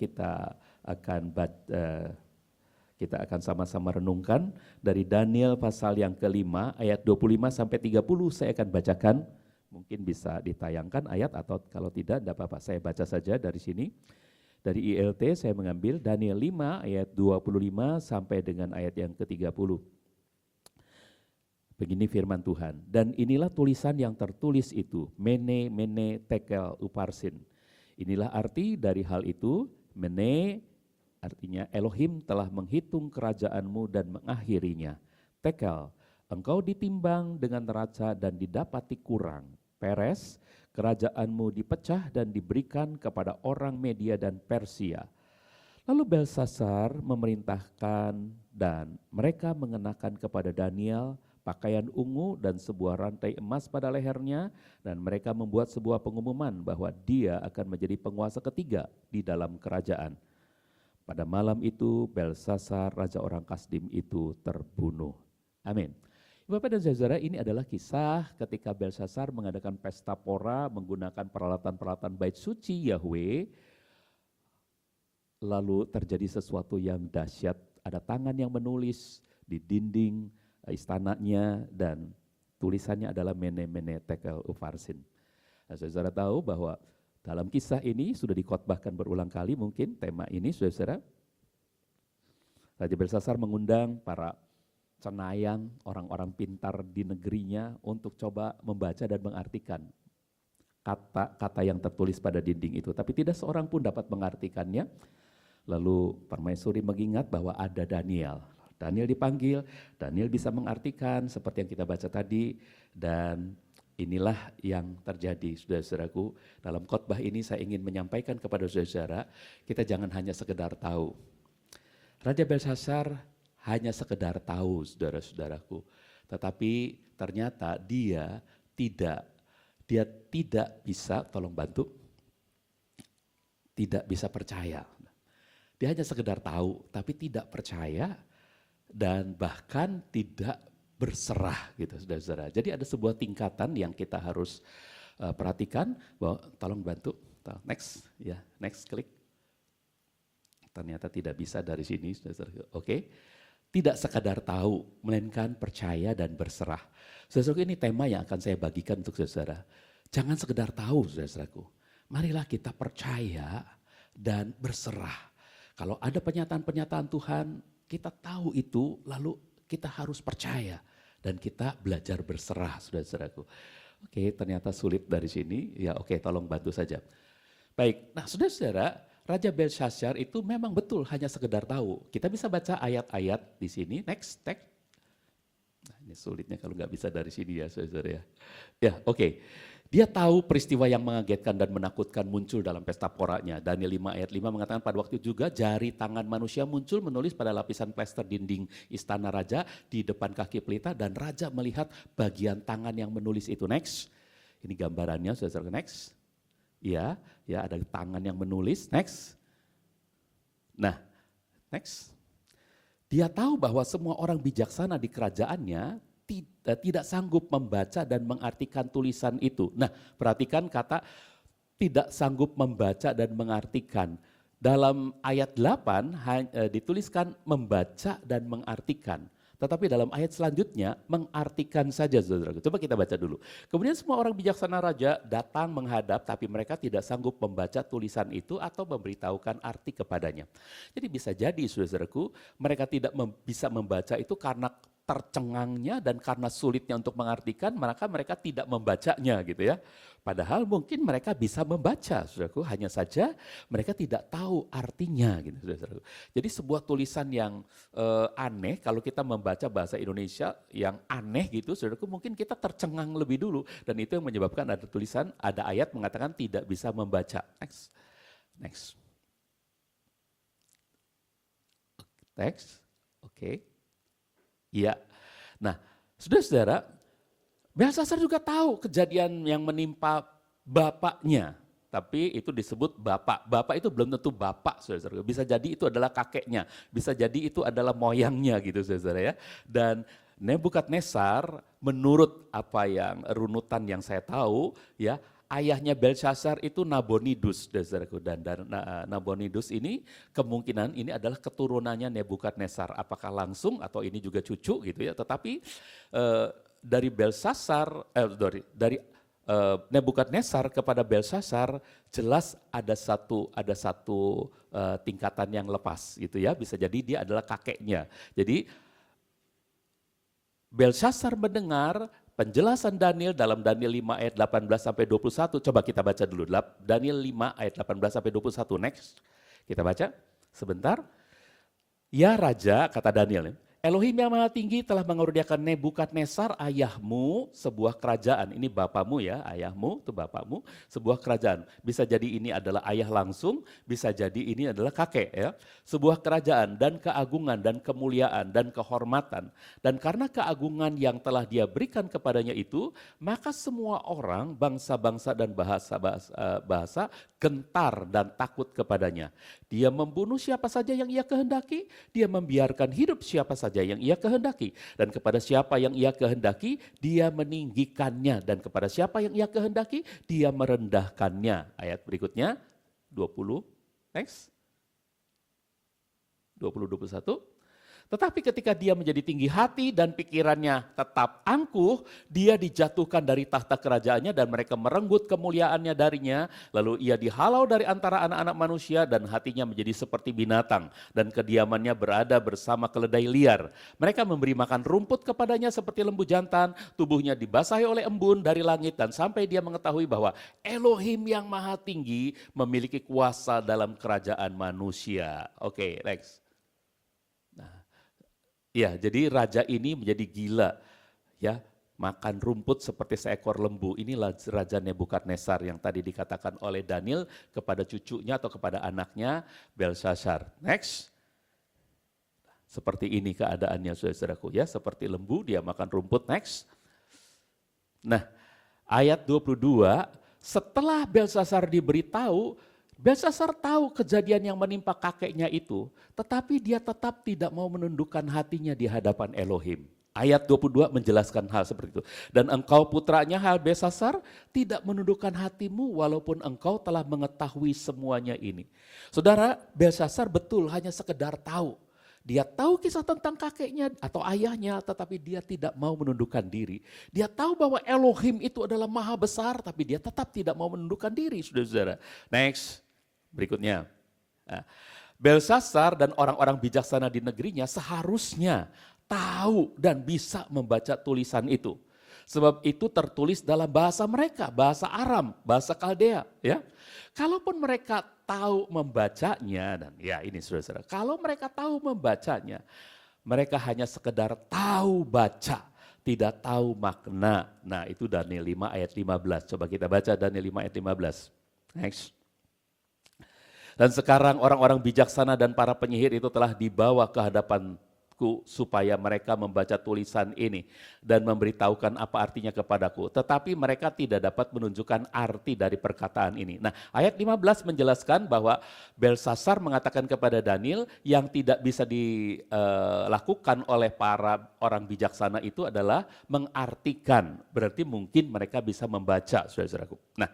kita akan sama-sama renungkan dari Daniel pasal yang kelima ayat 25 sampai 30 saya akan bacakan. Mungkin bisa ditayangkan ayat atau kalau tidak apa-apa saya baca saja dari sini. Dari ILT saya mengambil Daniel 5 ayat 25 sampai dengan ayat yang ke-30. Begini firman Tuhan, dan inilah tulisan yang tertulis itu, mene, mene, tekel, uparsin. Inilah arti dari hal itu, mene, artinya Elohim telah menghitung kerajaanmu dan mengakhirinya. Tekel, engkau ditimbang dengan neraca dan didapati kurang. Peres, kerajaanmu dipecah dan diberikan kepada orang Media dan Persia. Lalu Belsasar memerintahkan dan mereka mengenakan kepada Daniel pakaian ungu dan sebuah rantai emas pada lehernya, dan mereka membuat sebuah pengumuman bahwa dia akan menjadi penguasa ketiga di dalam kerajaan. Pada malam itu Belsasar, raja orang Kasdim itu terbunuh. Amin. Bapak dan saudara, ini adalah kisah ketika Belsasar mengadakan pesta pora menggunakan peralatan-peralatan bait suci Yahweh. Lalu terjadi sesuatu yang dahsyat, ada tangan yang menulis di dinding istananya dan tulisannya adalah mene mene tekel uparsin. Nah, saudara tahu bahwa dalam kisah ini sudah dikhotbahkan berulang kali mungkin tema ini saudara. Raja Belsasar mengundang para cenayang, orang-orang pintar di negerinya untuk coba membaca dan mengartikan kata-kata yang tertulis pada dinding itu. Tapi tidak seorang pun dapat mengartikannya. Lalu permaisuri mengingat bahwa ada Daniel. Daniel dipanggil, Daniel bisa mengartikan seperti yang kita baca tadi, dan inilah yang terjadi, saudara-saudaraku. Dalam khotbah ini saya ingin menyampaikan kepada saudara, kita jangan hanya sekedar tahu. Raja Belsasar hanya sekedar tahu, saudara-saudaraku. Tetapi ternyata dia tidak bisa, tolong bantu, tidak bisa percaya. Dia hanya sekedar tahu, tapi tidak percaya dan bahkan tidak berserah gitu, saudara-saudara. Jadi ada sebuah tingkatan yang kita harus perhatikan bahwa tolong bantu, next, ya, next klik. Ternyata tidak bisa dari sini, saudara-saudara. Oke. Tidak sekadar tahu, melainkan percaya dan berserah. Saudara-saudara, ini tema yang akan saya bagikan untuk saudara. Jangan sekedar tahu, saudara-saudaraku. Marilah kita percaya dan berserah. Kalau ada pernyataan-pernyataan Tuhan, kita tahu itu, lalu kita harus percaya. Dan kita belajar berserah, saudara-saudaraku. Oke, ternyata sulit dari sini. Ya oke, tolong bantu saja. Baik, nah saudara-saudara, Raja Belsasar itu memang betul hanya sekedar tahu. Kita bisa baca ayat-ayat di sini, next, text. Nah, ini sulitnya kalau nggak bisa dari sini ya saudara ya. Ya oke. Dia tahu peristiwa yang mengagetkan dan menakutkan muncul dalam pesta poranya. Daniel 5 ayat 5 mengatakan pada waktu juga jari tangan manusia muncul menulis pada lapisan plester dinding istana raja di depan kaki pelita, dan raja melihat bagian tangan yang menulis itu. Next. Ini gambarannya saudara, next. Ya ada tangan yang menulis, next. Nah, next. Dia tahu bahwa semua orang bijaksana di kerajaannya tidak sanggup membaca dan mengartikan tulisan itu. Nah, perhatikan kata tidak sanggup membaca dan mengartikan. Dalam ayat 8 dituliskan membaca dan mengartikan. Tetapi dalam ayat selanjutnya mengartikan saja, saudara. Coba kita baca dulu. Kemudian semua orang bijaksana raja datang menghadap, tapi mereka tidak sanggup membaca tulisan itu atau memberitahukan arti kepadanya. Jadi bisa jadi, saudaraku, mereka tidak bisa membaca itu karena tercengangnya dan karena sulitnya untuk mengartikan, maka mereka tidak membacanya gitu ya. Padahal mungkin mereka bisa membaca, saudaraku, hanya saja mereka tidak tahu artinya gitu, saudaraku. Jadi sebuah tulisan yang aneh, kalau kita membaca bahasa Indonesia yang aneh gitu, saudaraku, mungkin kita tercengang lebih dulu, dan itu yang menyebabkan ada tulisan, ada ayat mengatakan tidak bisa membaca. Next, next, next, oke. Iya. Nah, saudara-saudara, Belsasar juga tahu kejadian yang menimpa bapaknya. Tapi itu disebut bapak. Bapak itu belum tentu bapak, saudara-saudara. Bisa jadi itu adalah kakeknya. Bisa jadi itu adalah moyangnya gitu, saudara ya. Dan Nebukadnezar menurut apa yang runutan yang saya tahu ya, ayahnya Belshazzar itu Nabonidus, saudaraku. Dan Nabonidus ini kemungkinan ini adalah keturunannya Nebukadnezar. Apakah langsung atau ini juga cucu gitu ya. Tetapi dari Nebukadnezar kepada Belshazzar jelas ada satu tingkatan yang lepas gitu ya. Bisa jadi dia adalah kakeknya. Jadi Belshazzar mendengar penjelasan Daniel dalam Daniel 5 ayat 18 sampai 21. Coba kita baca dulu. Daniel 5 ayat 18 sampai 21. Next. Kita baca sebentar. Ya Raja, kata Daniel, Elohim yang Maha Tinggi telah mengaruniakan Nebukadnezar ayahmu sebuah kerajaan. Ini bapamu ya, ayahmu itu bapamu, sebuah kerajaan. Bisa jadi ini adalah ayah langsung, bisa jadi ini adalah kakek ya. Sebuah kerajaan dan keagungan dan kemuliaan dan kehormatan. Dan karena keagungan yang telah dia berikan kepadanya itu, maka semua orang, bangsa-bangsa dan bahasa gentar dan takut kepadanya. Dia membunuh siapa saja yang ia kehendaki, dia membiarkan hidup siapa saja yang ia kehendaki. Dan kepada siapa yang ia kehendaki, dia meninggikannya. Dan kepada siapa yang ia kehendaki, dia merendahkannya. Ayat berikutnya, 20, next. 20-21. Tetapi ketika dia menjadi tinggi hati dan pikirannya tetap angkuh, dia dijatuhkan dari tahta kerajaannya dan mereka merenggut kemuliaannya darinya. Lalu ia dihalau dari antara anak-anak manusia dan hatinya menjadi seperti binatang. Dan kediamannya berada bersama keledai liar. Mereka memberi makan rumput kepadanya seperti lembu jantan, tubuhnya dibasahi oleh embun dari langit dan sampai dia mengetahui bahwa Elohim yang Maha Tinggi memiliki kuasa dalam kerajaan manusia. Oke, next. Ya, jadi raja ini menjadi gila, ya, makan rumput seperti seekor lembu. Inilah Raja Nebukadnezar yang tadi dikatakan oleh Daniel kepada cucunya atau kepada anaknya Belshazzar. Next. Seperti ini keadaannya saudara-saudaraku ya, seperti lembu dia makan rumput. Next. Nah, ayat 22, setelah Belshazzar diberitahu, Belshazzar tahu kejadian yang menimpa kakeknya itu, tetapi dia tetap tidak mau menundukkan hatinya di hadapan Elohim. Ayat 22 menjelaskan hal seperti itu. Dan engkau putranya Belshazzar tidak menundukkan hatimu walaupun engkau telah mengetahui semuanya ini. Saudara, Belshazzar betul hanya sekedar tahu. Dia tahu kisah tentang kakeknya atau ayahnya, tetapi dia tidak mau menundukkan diri. Dia tahu bahwa Elohim itu adalah maha besar, tapi dia tetap tidak mau menundukkan diri, saudara-saudara. Next. Berikutnya, Belshazzar dan orang-orang bijaksana di negerinya seharusnya tahu dan bisa membaca tulisan itu. Sebab itu tertulis dalam bahasa mereka, bahasa Aram, bahasa Kaldea. Ya, kalaupun mereka tahu membacanya, dan ya ini saudara-saudara, kalau mereka tahu membacanya, mereka hanya sekedar tahu baca, tidak tahu makna. Nah itu Daniel 5 ayat 15, coba kita baca Daniel 5 ayat 15. Next. Dan sekarang orang-orang bijaksana dan para penyihir itu telah dibawa ke hadapanku supaya mereka membaca tulisan ini dan memberitahukan apa artinya kepadaku. Tetapi mereka tidak dapat menunjukkan arti dari perkataan ini. Nah, ayat 15 menjelaskan bahwa Belshazzar mengatakan kepada Daniel yang tidak bisa dilakukan oleh para orang bijaksana itu adalah mengartikan. Berarti mungkin mereka bisa membaca, saudara-saudaraku. Nah,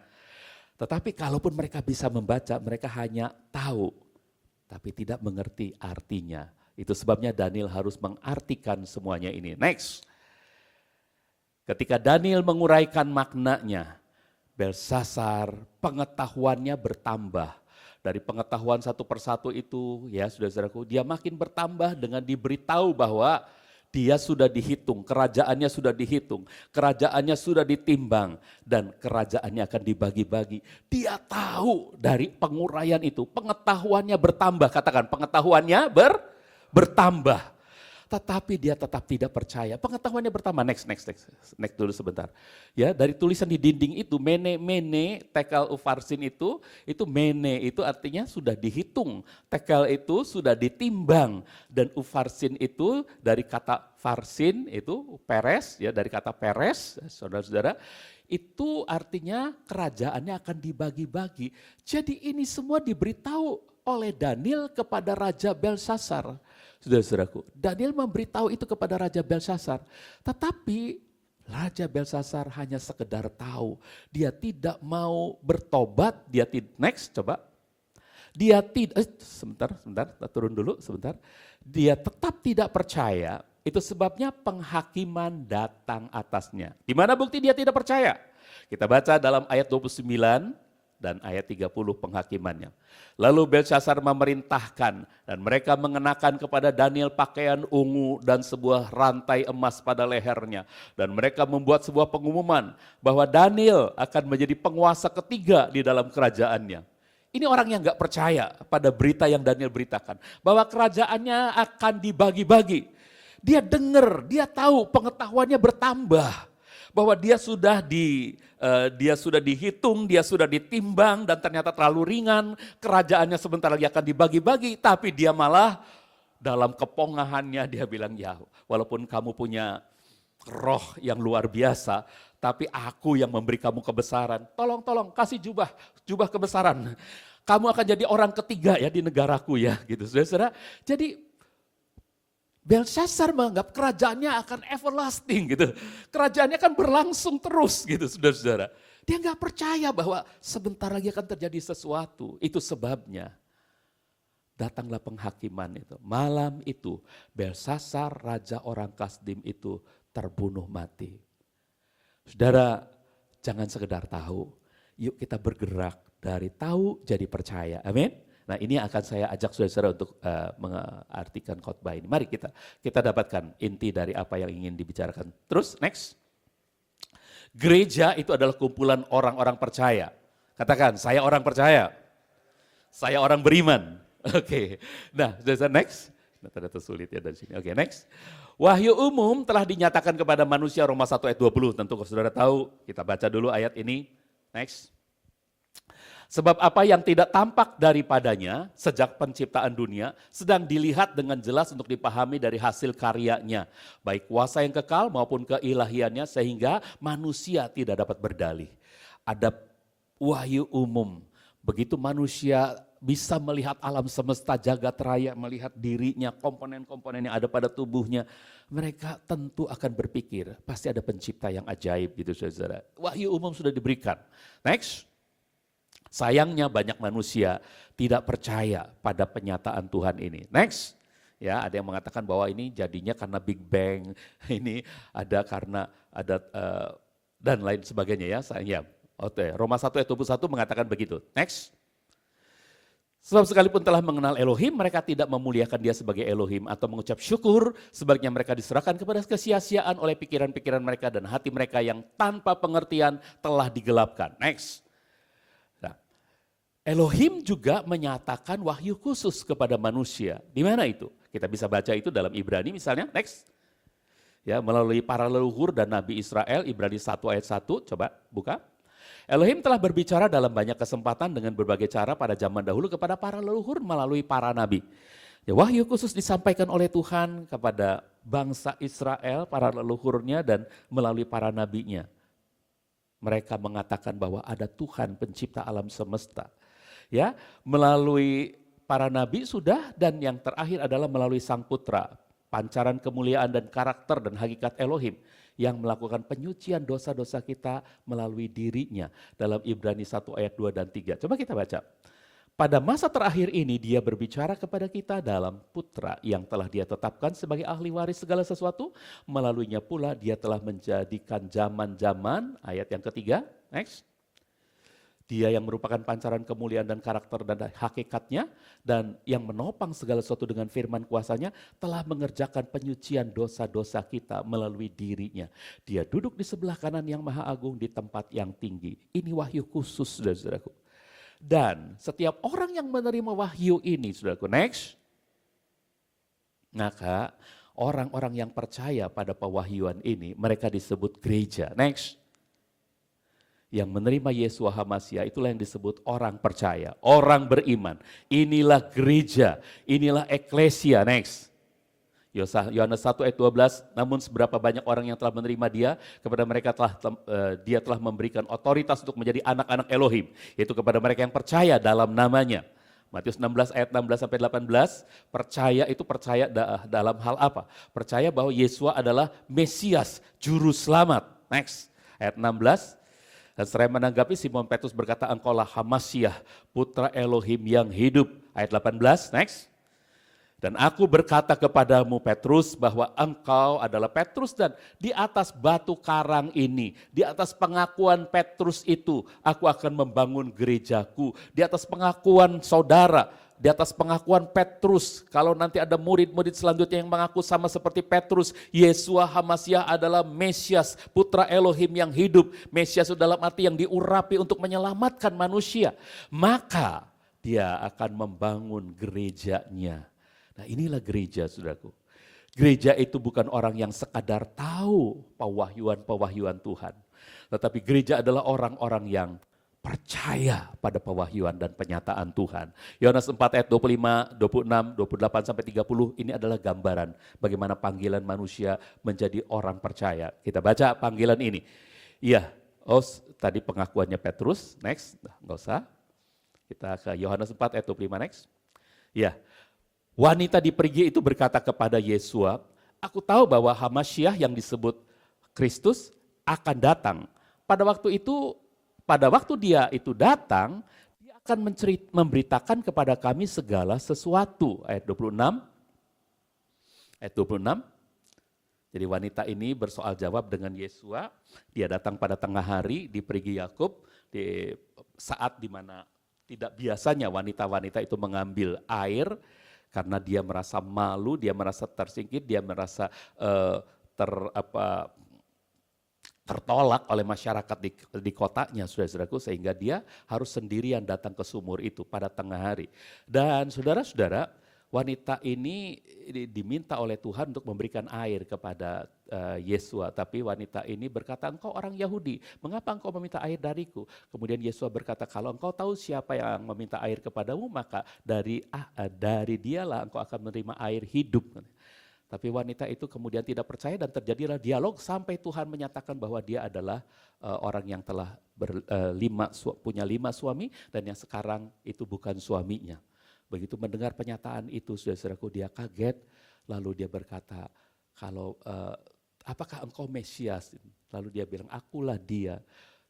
tetapi kalaupun mereka bisa membaca, mereka hanya tahu, tapi tidak mengerti artinya. Itu sebabnya Daniel harus mengartikan semuanya ini. Next. Ketika Daniel menguraikan maknanya, Belshazzar pengetahuannya bertambah. Dari pengetahuan satu persatu itu, ya saudara-saudaraku, dia makin bertambah dengan diberitahu bahwa dia sudah dihitung, kerajaannya sudah dihitung, kerajaannya sudah ditimbang, dan kerajaannya akan dibagi-bagi. Dia tahu dari penguraian itu, pengetahuannya bertambah, katakan pengetahuannya bertambah. Tetapi dia tetap tidak percaya, pengetahuannya bertambah. Next dulu sebentar. Ya, dari tulisan di dinding itu, mene, tekel ufarsin itu mene itu artinya sudah dihitung, tekel itu sudah ditimbang, dan ufarsin itu dari kata farsin itu peres, ya dari kata peres, saudara-saudara, itu artinya kerajaannya akan dibagi-bagi. Jadi ini semua diberitahu oleh Daniel kepada Raja Belshazzar. Saudara-saudaraku, Daniel memberitahu itu kepada Raja Belshazzar. Tetapi Raja Belsasar hanya sekedar tahu. Dia tidak mau bertobat, next coba. Dia tidak, sebentar, kita turun dulu sebentar. Dia tetap tidak percaya, itu sebabnya penghakiman datang atasnya. Di mana bukti dia tidak percaya? Kita baca dalam ayat 29 dan ayat 30 penghakimannya. Lalu Belsasar memerintahkan dan mereka mengenakan kepada Daniel pakaian ungu dan sebuah rantai emas pada lehernya. Dan mereka membuat sebuah pengumuman bahwa Daniel akan menjadi penguasa ketiga di dalam kerajaannya. Ini orang yang gak percaya pada berita yang Daniel beritakan. Bahwa kerajaannya akan dibagi-bagi. Dia dengar, dia tahu pengetahuannya bertambah. Bahwa dia sudah dihitung, dia sudah ditimbang dan ternyata terlalu ringan. Kerajaannya sebentar lagi akan dibagi-bagi, tapi dia malah dalam kepongahannya dia bilang, ya walaupun kamu punya roh yang luar biasa, tapi aku yang memberi kamu kebesaran. Tolong kasih jubah kebesaran. Kamu akan jadi orang ketiga ya di negaraku ya, gitu saudara-saudara. Jadi Belsasar menganggap kerajaannya akan everlasting gitu. Kerajaannya akan berlangsung terus gitu saudara-saudara. Dia nggak percaya bahwa sebentar lagi akan terjadi sesuatu. Itu sebabnya datanglah penghakiman itu. Malam itu Belsasar raja orang Kasdim itu terbunuh mati. Saudara jangan sekedar tahu. Yuk kita bergerak dari tahu jadi percaya. Amin. Nah ini akan saya ajak saudara-saudara untuk mengartikan khotbah ini. Mari kita dapatkan inti dari apa yang ingin dibicarakan. Terus next. Gereja itu adalah kumpulan orang-orang percaya. Katakan, saya orang percaya. Saya orang beriman. Oke. Nah, saudara next. Nah, ternyata sulit ya dari sini. Oke, next. Wahyu umum telah dinyatakan kepada manusia Roma 1 ayat 20. Tentu kalau saudara tahu, kita baca dulu ayat ini. Next. Sebab apa yang tidak tampak daripadanya sejak penciptaan dunia sedang dilihat dengan jelas untuk dipahami dari hasil karyanya. Baik kuasa yang kekal maupun keilahiannya sehingga manusia tidak dapat berdalih. Ada wahyu umum. Begitu manusia bisa melihat alam semesta jagat raya, melihat dirinya, komponen-komponen yang ada pada tubuhnya. Mereka tentu akan berpikir pasti ada pencipta yang ajaib gitu saudara. Wahyu umum sudah diberikan. Next. Sayangnya banyak manusia tidak percaya pada penyataan Tuhan ini. Next, ya ada yang mengatakan bahwa ini jadinya karena Big Bang, ini ada karena ada dan lain sebagainya ya. Roma 1 ayat 21 mengatakan begitu. Next. Sebab sekalipun telah mengenal Elohim, mereka tidak memuliakan dia sebagai Elohim atau mengucap syukur, sebaliknya mereka diserahkan kepada kesia-siaan oleh pikiran-pikiran mereka dan hati mereka yang tanpa pengertian telah digelapkan. Next. Elohim juga menyatakan wahyu khusus kepada manusia. Di mana itu? Kita bisa baca itu dalam Ibrani misalnya. Next. Ya, melalui para leluhur dan Nabi Israel, Ibrani 1 ayat 1, coba buka. Elohim telah berbicara dalam banyak kesempatan dengan berbagai cara pada zaman dahulu kepada para leluhur melalui para nabi. Ya, wahyu khusus disampaikan oleh Tuhan kepada bangsa Israel, para leluhurnya dan melalui para nabinya. Mereka mengatakan bahwa ada Tuhan pencipta alam semesta. Ya, melalui para nabi sudah dan yang terakhir adalah melalui Sang Putra, pancaran kemuliaan dan karakter dan hakikat Elohim yang melakukan penyucian dosa-dosa kita melalui dirinya dalam Ibrani 1 ayat 2 dan 3. Coba kita baca. Pada masa terakhir ini dia berbicara kepada kita dalam Putra yang telah dia tetapkan sebagai ahli waris segala sesuatu, melaluinya pula dia telah menjadikan zaman-zaman, ayat yang ketiga, next. Dia yang merupakan pancaran kemuliaan dan karakter dan hakikatnya dan yang menopang segala sesuatu dengan firman kuasanya telah mengerjakan penyucian dosa-dosa kita melalui dirinya. Dia duduk di sebelah kanan yang maha agung di tempat yang tinggi. Ini wahyu khusus saudara-saudaraku. Dan setiap orang yang menerima wahyu ini saudaraku, next. Maka orang-orang yang percaya pada pewahyuan ini mereka disebut gereja. Next. Yang menerima Yesua HaMasyiah itulah yang disebut orang percaya, orang beriman. Inilah gereja, inilah eklesia. Next. Yohanes 1 ayat 12, namun seberapa banyak orang yang telah menerima dia, kepada mereka dia telah memberikan otoritas untuk menjadi anak-anak Elohim, yaitu kepada mereka yang percaya dalam namanya. Matius 16 ayat 16 sampai 18, percaya itu percaya dalam hal apa? Percaya bahwa Yesua adalah Mesias, juru selamat. Next, ayat 16. Dan seraya menanggapi, Simon Petrus berkata, engkaulah Hamasyah, putra Elohim yang hidup. Ayat 18, next. Dan aku berkata kepadamu Petrus bahwa engkau adalah Petrus dan di atas batu karang ini, di atas pengakuan Petrus itu, aku akan membangun gerejaku. Di atas pengakuan saudara, di atas pengakuan Petrus, kalau nanti ada murid-murid selanjutnya yang mengaku sama seperti Petrus, Yesua Hamasyah adalah Mesias, putra Elohim yang hidup. Mesias itu dalam arti yang diurapi untuk menyelamatkan manusia. Maka dia akan membangun gerejanya. Nah inilah gereja, saudaraku. Gereja itu bukan orang yang sekadar tahu pewahyuan-pewahyuan Tuhan. Tetapi gereja adalah orang-orang yang percaya pada pewahyuan dan penyataan Tuhan. Yohanes 4 ayat 25, 26, 28 sampai 30 ini adalah gambaran bagaimana panggilan manusia menjadi orang percaya. Kita baca panggilan ini. Iya, tadi pengakuannya Petrus, next, nggak usah. Kita ke Yohanes 4 ayat 25 next. Iya. Wanita di Pergi itu berkata kepada Yesua, aku tahu bahwa Hamasyah yang disebut Kristus akan datang. Pada waktu dia itu datang, dia akan memberitakan kepada kami segala sesuatu. Ayat 26. Ayat 26. Jadi wanita ini bersoal jawab dengan Yesua. Dia datang pada tengah hari di Pergi Yakub, di saat dimana tidak biasanya wanita-wanita itu mengambil air, karena dia merasa malu, dia merasa tersingkir, dia merasa tertolak oleh masyarakat di kotanya, saudara-saudaraku, sehingga dia harus sendirian datang ke sumur itu pada tengah hari. Dan saudara-saudara, wanita ini diminta oleh Tuhan untuk memberikan air kepada Yesua, tapi wanita ini berkata, engkau orang Yahudi, mengapa engkau meminta air dariku? Kemudian Yesua berkata, kalau engkau tahu siapa yang meminta air kepadamu, maka dari dialah engkau akan menerima air hidup. Tapi wanita itu kemudian tidak percaya dan terjadilah dialog sampai Tuhan menyatakan bahwa dia adalah orang yang telah punya 5 suami dan yang sekarang itu bukan suaminya. Begitu mendengar pernyataan itu, saudara-saudaraku, dia kaget, lalu dia berkata, apakah engkau Mesias? Lalu dia bilang, akulah dia.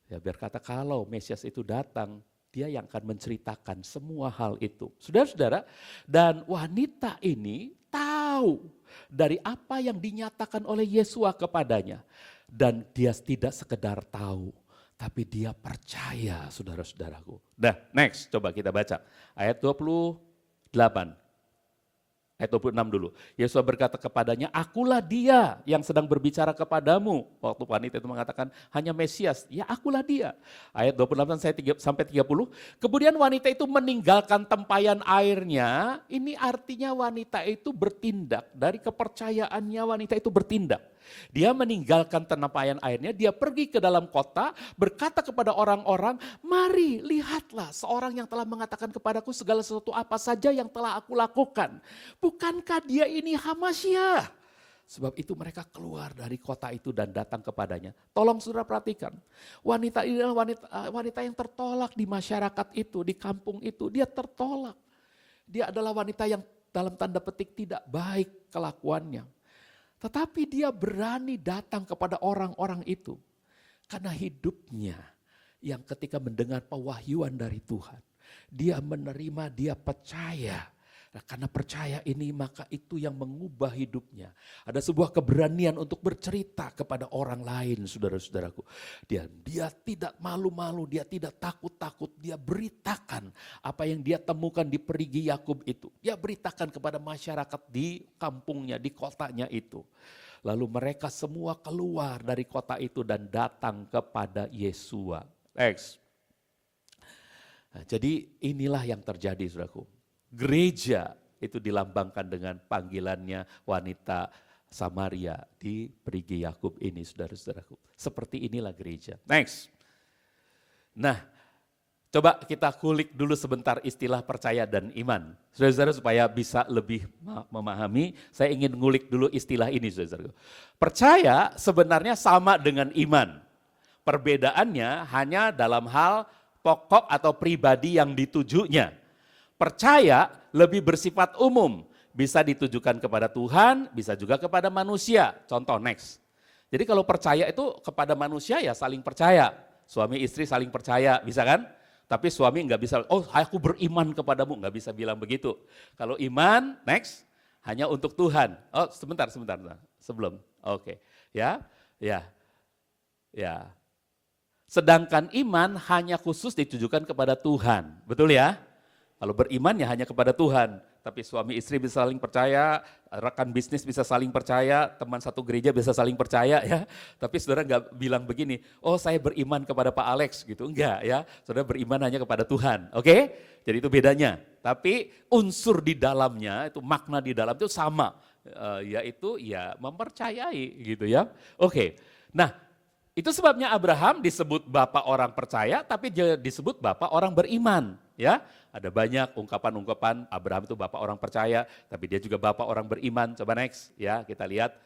Dia berkata, kalau Mesias itu datang, dia yang akan menceritakan semua hal itu. Saudara-saudara, dan wanita ini tahu dari apa yang dinyatakan oleh Yesua kepadanya. Dan dia tidak sekedar tahu, tapi dia percaya, saudara-saudaraku. Nah, next, coba kita baca. Ayat 28. Ayat 26 dulu. Yesus berkata kepadanya, akulah dia yang sedang berbicara kepadamu. Waktu wanita itu mengatakan, hanya Mesias. Ya, akulah dia. Ayat 28 sampai 30. Kemudian wanita itu meninggalkan tempayan airnya. Ini artinya wanita itu bertindak. Dari kepercayaannya wanita itu bertindak. Dia meninggalkan tempayan airnya, dia pergi ke dalam kota, berkata kepada orang-orang, mari lihatlah seorang yang telah mengatakan kepadaku segala sesuatu apa saja yang telah aku lakukan. Bukankah dia ini Hamasyah? Sebab itu mereka keluar dari kota itu dan datang kepadanya. Tolong saudara perhatikan, wanita ini adalah wanita yang tertolak di masyarakat itu, di kampung itu. Dia tertolak. Dia adalah wanita yang dalam tanda petik tidak baik kelakuannya. Tetapi dia berani datang kepada orang-orang itu. Karena hidupnya yang ketika mendengar pewahyuan dari Tuhan. Dia menerima, dia percaya. Nah, karena percaya ini maka itu yang mengubah hidupnya. Ada sebuah keberanian untuk bercerita kepada orang lain, saudara-saudaraku. Dia tidak malu-malu, dia tidak takut-takut, dia beritakan apa yang dia temukan di Perigi Yakub itu. Dia beritakan kepada masyarakat di kampungnya, di kotanya itu. Lalu mereka semua keluar dari kota itu dan datang kepada Yesua. Next. Nah, jadi inilah yang terjadi, saudaraku. Gereja itu dilambangkan dengan panggilannya wanita Samaria di Perigi Yakub ini, saudara-saudaraku. Seperti inilah gereja. Next. Nah, coba kita kulik dulu sebentar istilah percaya dan iman. Saudara-saudara, supaya bisa lebih memahami, saya ingin ngulik dulu istilah ini, saudara-saudaraku. Percaya sebenarnya sama dengan iman. Perbedaannya hanya dalam hal pokok atau pribadi yang ditujunya. Percaya lebih bersifat umum, bisa ditujukan kepada Tuhan, bisa juga kepada manusia. Contoh next, Jadi kalau percaya itu kepada manusia ya saling percaya. Suami istri saling percaya, bisa kan? Tapi suami nggak bisa, oh aku beriman kepadamu, nggak bisa bilang begitu. Kalau iman, next, hanya untuk Tuhan. Oh sebentar, sebelum, oke. Ya, ya, ya. Sedangkan iman hanya khusus ditujukan kepada Tuhan, betul ya? Kalau beriman ya hanya kepada Tuhan. Tapi suami istri bisa saling percaya, rekan bisnis bisa saling percaya, teman satu gereja bisa saling percaya ya. Tapi saudara nggak bilang begini, oh saya beriman kepada Pak Alex gitu, enggak ya. Saudara beriman hanya kepada Tuhan, oke? Jadi itu bedanya. Tapi unsur di dalamnya, itu makna di dalam itu sama, yaitu ya mempercayai gitu ya. Oke, nah itu sebabnya Abraham disebut bapak orang percaya, tapi dia disebut bapak orang beriman ya. Ada banyak ungkapan-ungkapan Abraham itu bapak orang percaya, tapi dia juga bapak orang beriman. Coba next ya, kita lihat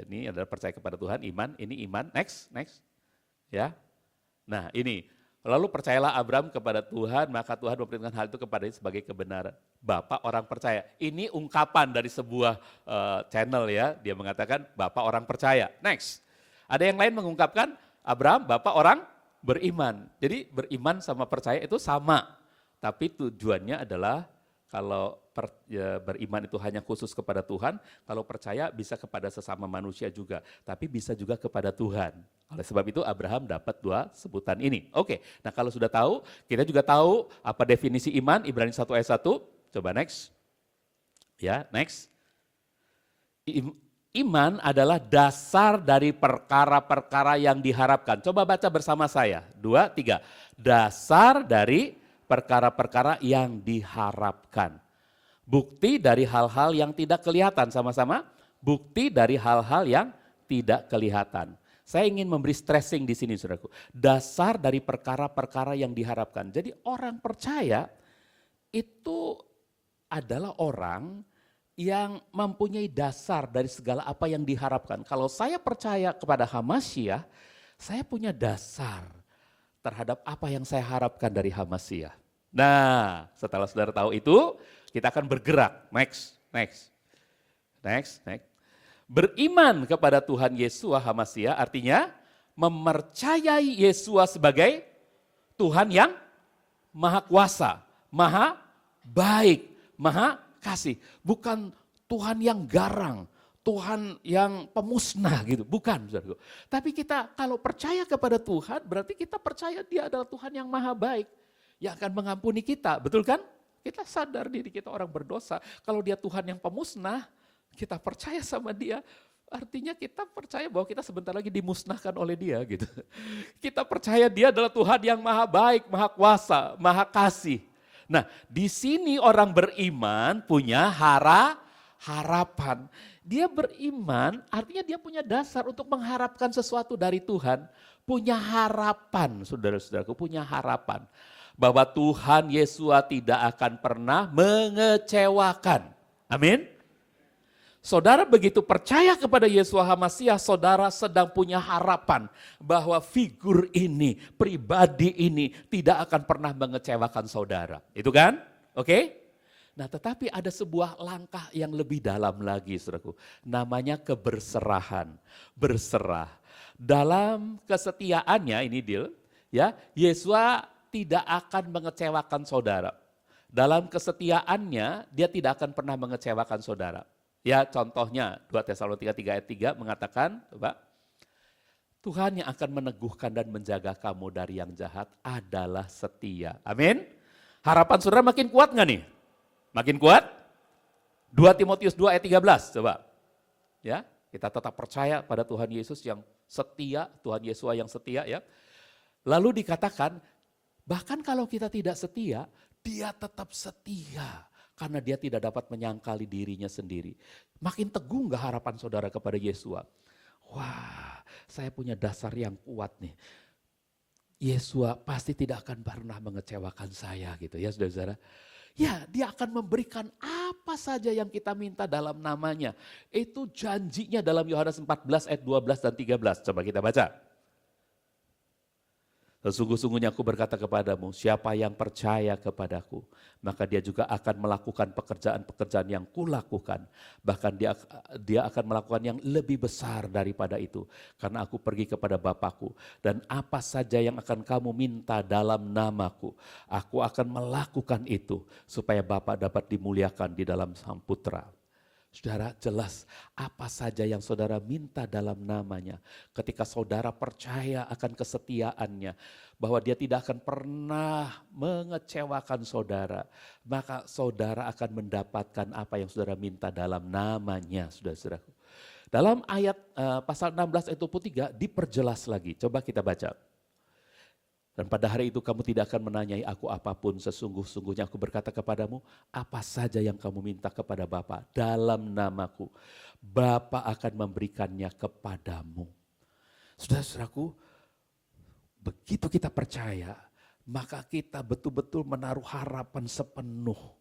ini adalah percaya kepada Tuhan, iman, ini iman, next ya. Nah ini, lalu percayalah Abraham kepada Tuhan, maka Tuhan memperintahkan hal itu kepadanya sebagai kebenaran. Bapak orang percaya, ini ungkapan dari sebuah channel ya, dia mengatakan bapak orang percaya. Next, ada yang lain mengungkapkan Abraham bapak orang beriman. Jadi beriman sama percaya itu sama. Tapi tujuannya adalah kalau beriman itu hanya khusus kepada Tuhan, kalau percaya bisa kepada sesama manusia juga, tapi bisa juga kepada Tuhan. Oleh sebab itu Abraham dapat dua sebutan ini. Oke, nah kalau sudah tahu, kita juga tahu apa definisi iman, Ibrani 1 ayat 1, coba next. Ya, next. Iman adalah dasar dari perkara-perkara yang diharapkan. Coba baca bersama saya, 2, 3. Dasar dari perkara-perkara yang diharapkan. Bukti dari hal-hal yang tidak kelihatan, sama-sama. Bukti dari hal-hal yang tidak kelihatan. Saya ingin memberi stressing di sini, saudaraku. Dasar dari perkara-perkara yang diharapkan. Jadi orang percaya itu adalah orang yang mempunyai dasar dari segala apa yang diharapkan. Kalau saya percaya kepada Hamasyiah, saya punya dasar terhadap apa yang saya harapkan dari Hamasyiah. Nah, setelah saudara tahu itu, kita akan bergerak. Next. Beriman kepada Tuhan Yesua Hamasyiah artinya mempercayai Yesua sebagai Tuhan yang maha kuasa, maha baik, maha kasih. Bukan Tuhan yang garang, Tuhan yang pemusnah gitu, bukan saudaraku. Tapi kita kalau percaya kepada Tuhan berarti kita percaya dia adalah Tuhan yang maha baik. Yang akan mengampuni kita, betul kan? Kita sadar diri kita orang berdosa. Kalau dia Tuhan yang pemusnah, kita percaya sama dia. Artinya kita percaya bahwa kita sebentar lagi dimusnahkan oleh dia gitu. Kita percaya dia adalah Tuhan yang maha baik, maha kuasa, maha kasih. Nah di sini orang beriman punya harapan. Dia beriman artinya dia punya dasar untuk mengharapkan sesuatu dari Tuhan. Punya harapan, saudara-saudaraku, punya harapan. Bahwa Tuhan Yesua tidak akan pernah mengecewakan. Amin. Saudara begitu percaya kepada Yesua Hamasyiah, saudara sedang punya harapan bahwa figur ini, pribadi ini tidak akan pernah mengecewakan saudara. Itu kan? Oke? Nah tetapi ada sebuah langkah yang lebih dalam lagi saudaraku. Namanya keberserahan. Berserah. Dalam kesetiaannya ini deal, ya Yesua tidak akan mengecewakan saudara. Dalam kesetiaannya, dia tidak akan pernah mengecewakan saudara. Ya contohnya 2 Tesalonika 3 ayat 3 mengatakan, coba, Tuhan yang akan meneguhkan dan menjaga kamu dari yang jahat adalah setia. Amin. Harapan saudara makin kuat nggak nih? Makin kuat? 2 Timotius 2 ayat 13, coba. Ya, kita tetap percaya pada Tuhan Yesus yang setia, Tuhan Yesua yang setia ya. Lalu dikatakan, bahkan kalau kita tidak setia, dia tetap setia. Karena dia tidak dapat menyangkali dirinya sendiri. Makin teguh gak harapan saudara kepada Yesua? Wah, saya punya dasar yang kuat nih. Yesua pasti tidak akan pernah mengecewakan saya gitu ya saudara-saudara. Ya dia akan memberikan apa saja yang kita minta dalam namanya. Itu janjinya dalam Yohanes 14 ayat 12 dan 13. Coba kita baca. Sesungguh-sungguhnya aku berkata kepadamu, siapa yang percaya kepadaku, maka dia juga akan melakukan pekerjaan-pekerjaan yang kulakukan. Bahkan dia akan melakukan yang lebih besar daripada itu. Karena aku pergi kepada Bapakku. Dan apa saja yang akan kamu minta dalam namaku, aku akan melakukan itu. Supaya Bapa dapat dimuliakan di dalam Sang Putra. Saudara, jelas apa saja yang saudara minta dalam namanya. Ketika saudara percaya akan kesetiaannya, bahwa dia tidak akan pernah mengecewakan saudara, maka saudara akan mendapatkan apa yang saudara minta dalam namanya, saudara-saudaraku. Dalam ayat pasal 16 ayat 23 diperjelas lagi, coba kita baca. Dan pada hari itu kamu tidak akan menanyai aku apapun, sesungguh-sungguhnya aku berkata kepadamu, apa saja yang kamu minta kepada Bapa dalam namaku, Bapa akan memberikannya kepadamu. Saudara-saudaraku, begitu kita percaya, maka kita betul-betul menaruh harapan sepenuh.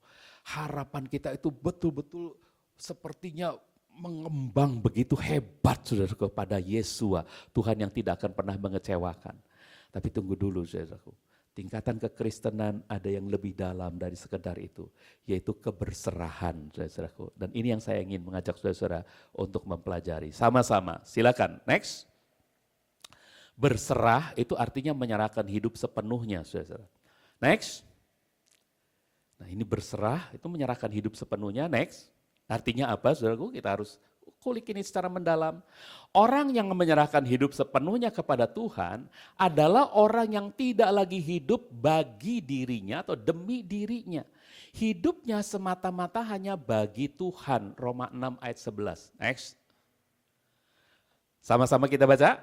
Harapan kita itu betul-betul sepertinya mengembang begitu hebat, saudara, kepada Yesua, Tuhan yang tidak akan pernah mengecewakan. Tapi tunggu dulu, saudaraku. Tingkatan kekristenan ada yang lebih dalam dari sekedar itu, yaitu keberserahan, saudaraku. Dan ini yang saya ingin mengajak saudara-saudara untuk mempelajari. Sama-sama, silakan. Next. Berserah itu artinya menyerahkan hidup sepenuhnya, saudara-saudara. Next. Nah, ini berserah itu menyerahkan hidup sepenuhnya. Next. Artinya apa, saudaraku? Kita harus kulik ini secara mendalam. Orang yang menyerahkan hidup sepenuhnya kepada Tuhan adalah orang yang tidak lagi hidup bagi dirinya atau demi dirinya. Hidupnya semata-mata hanya bagi Tuhan. Roma 6 ayat 11. Next. Sama-sama kita baca.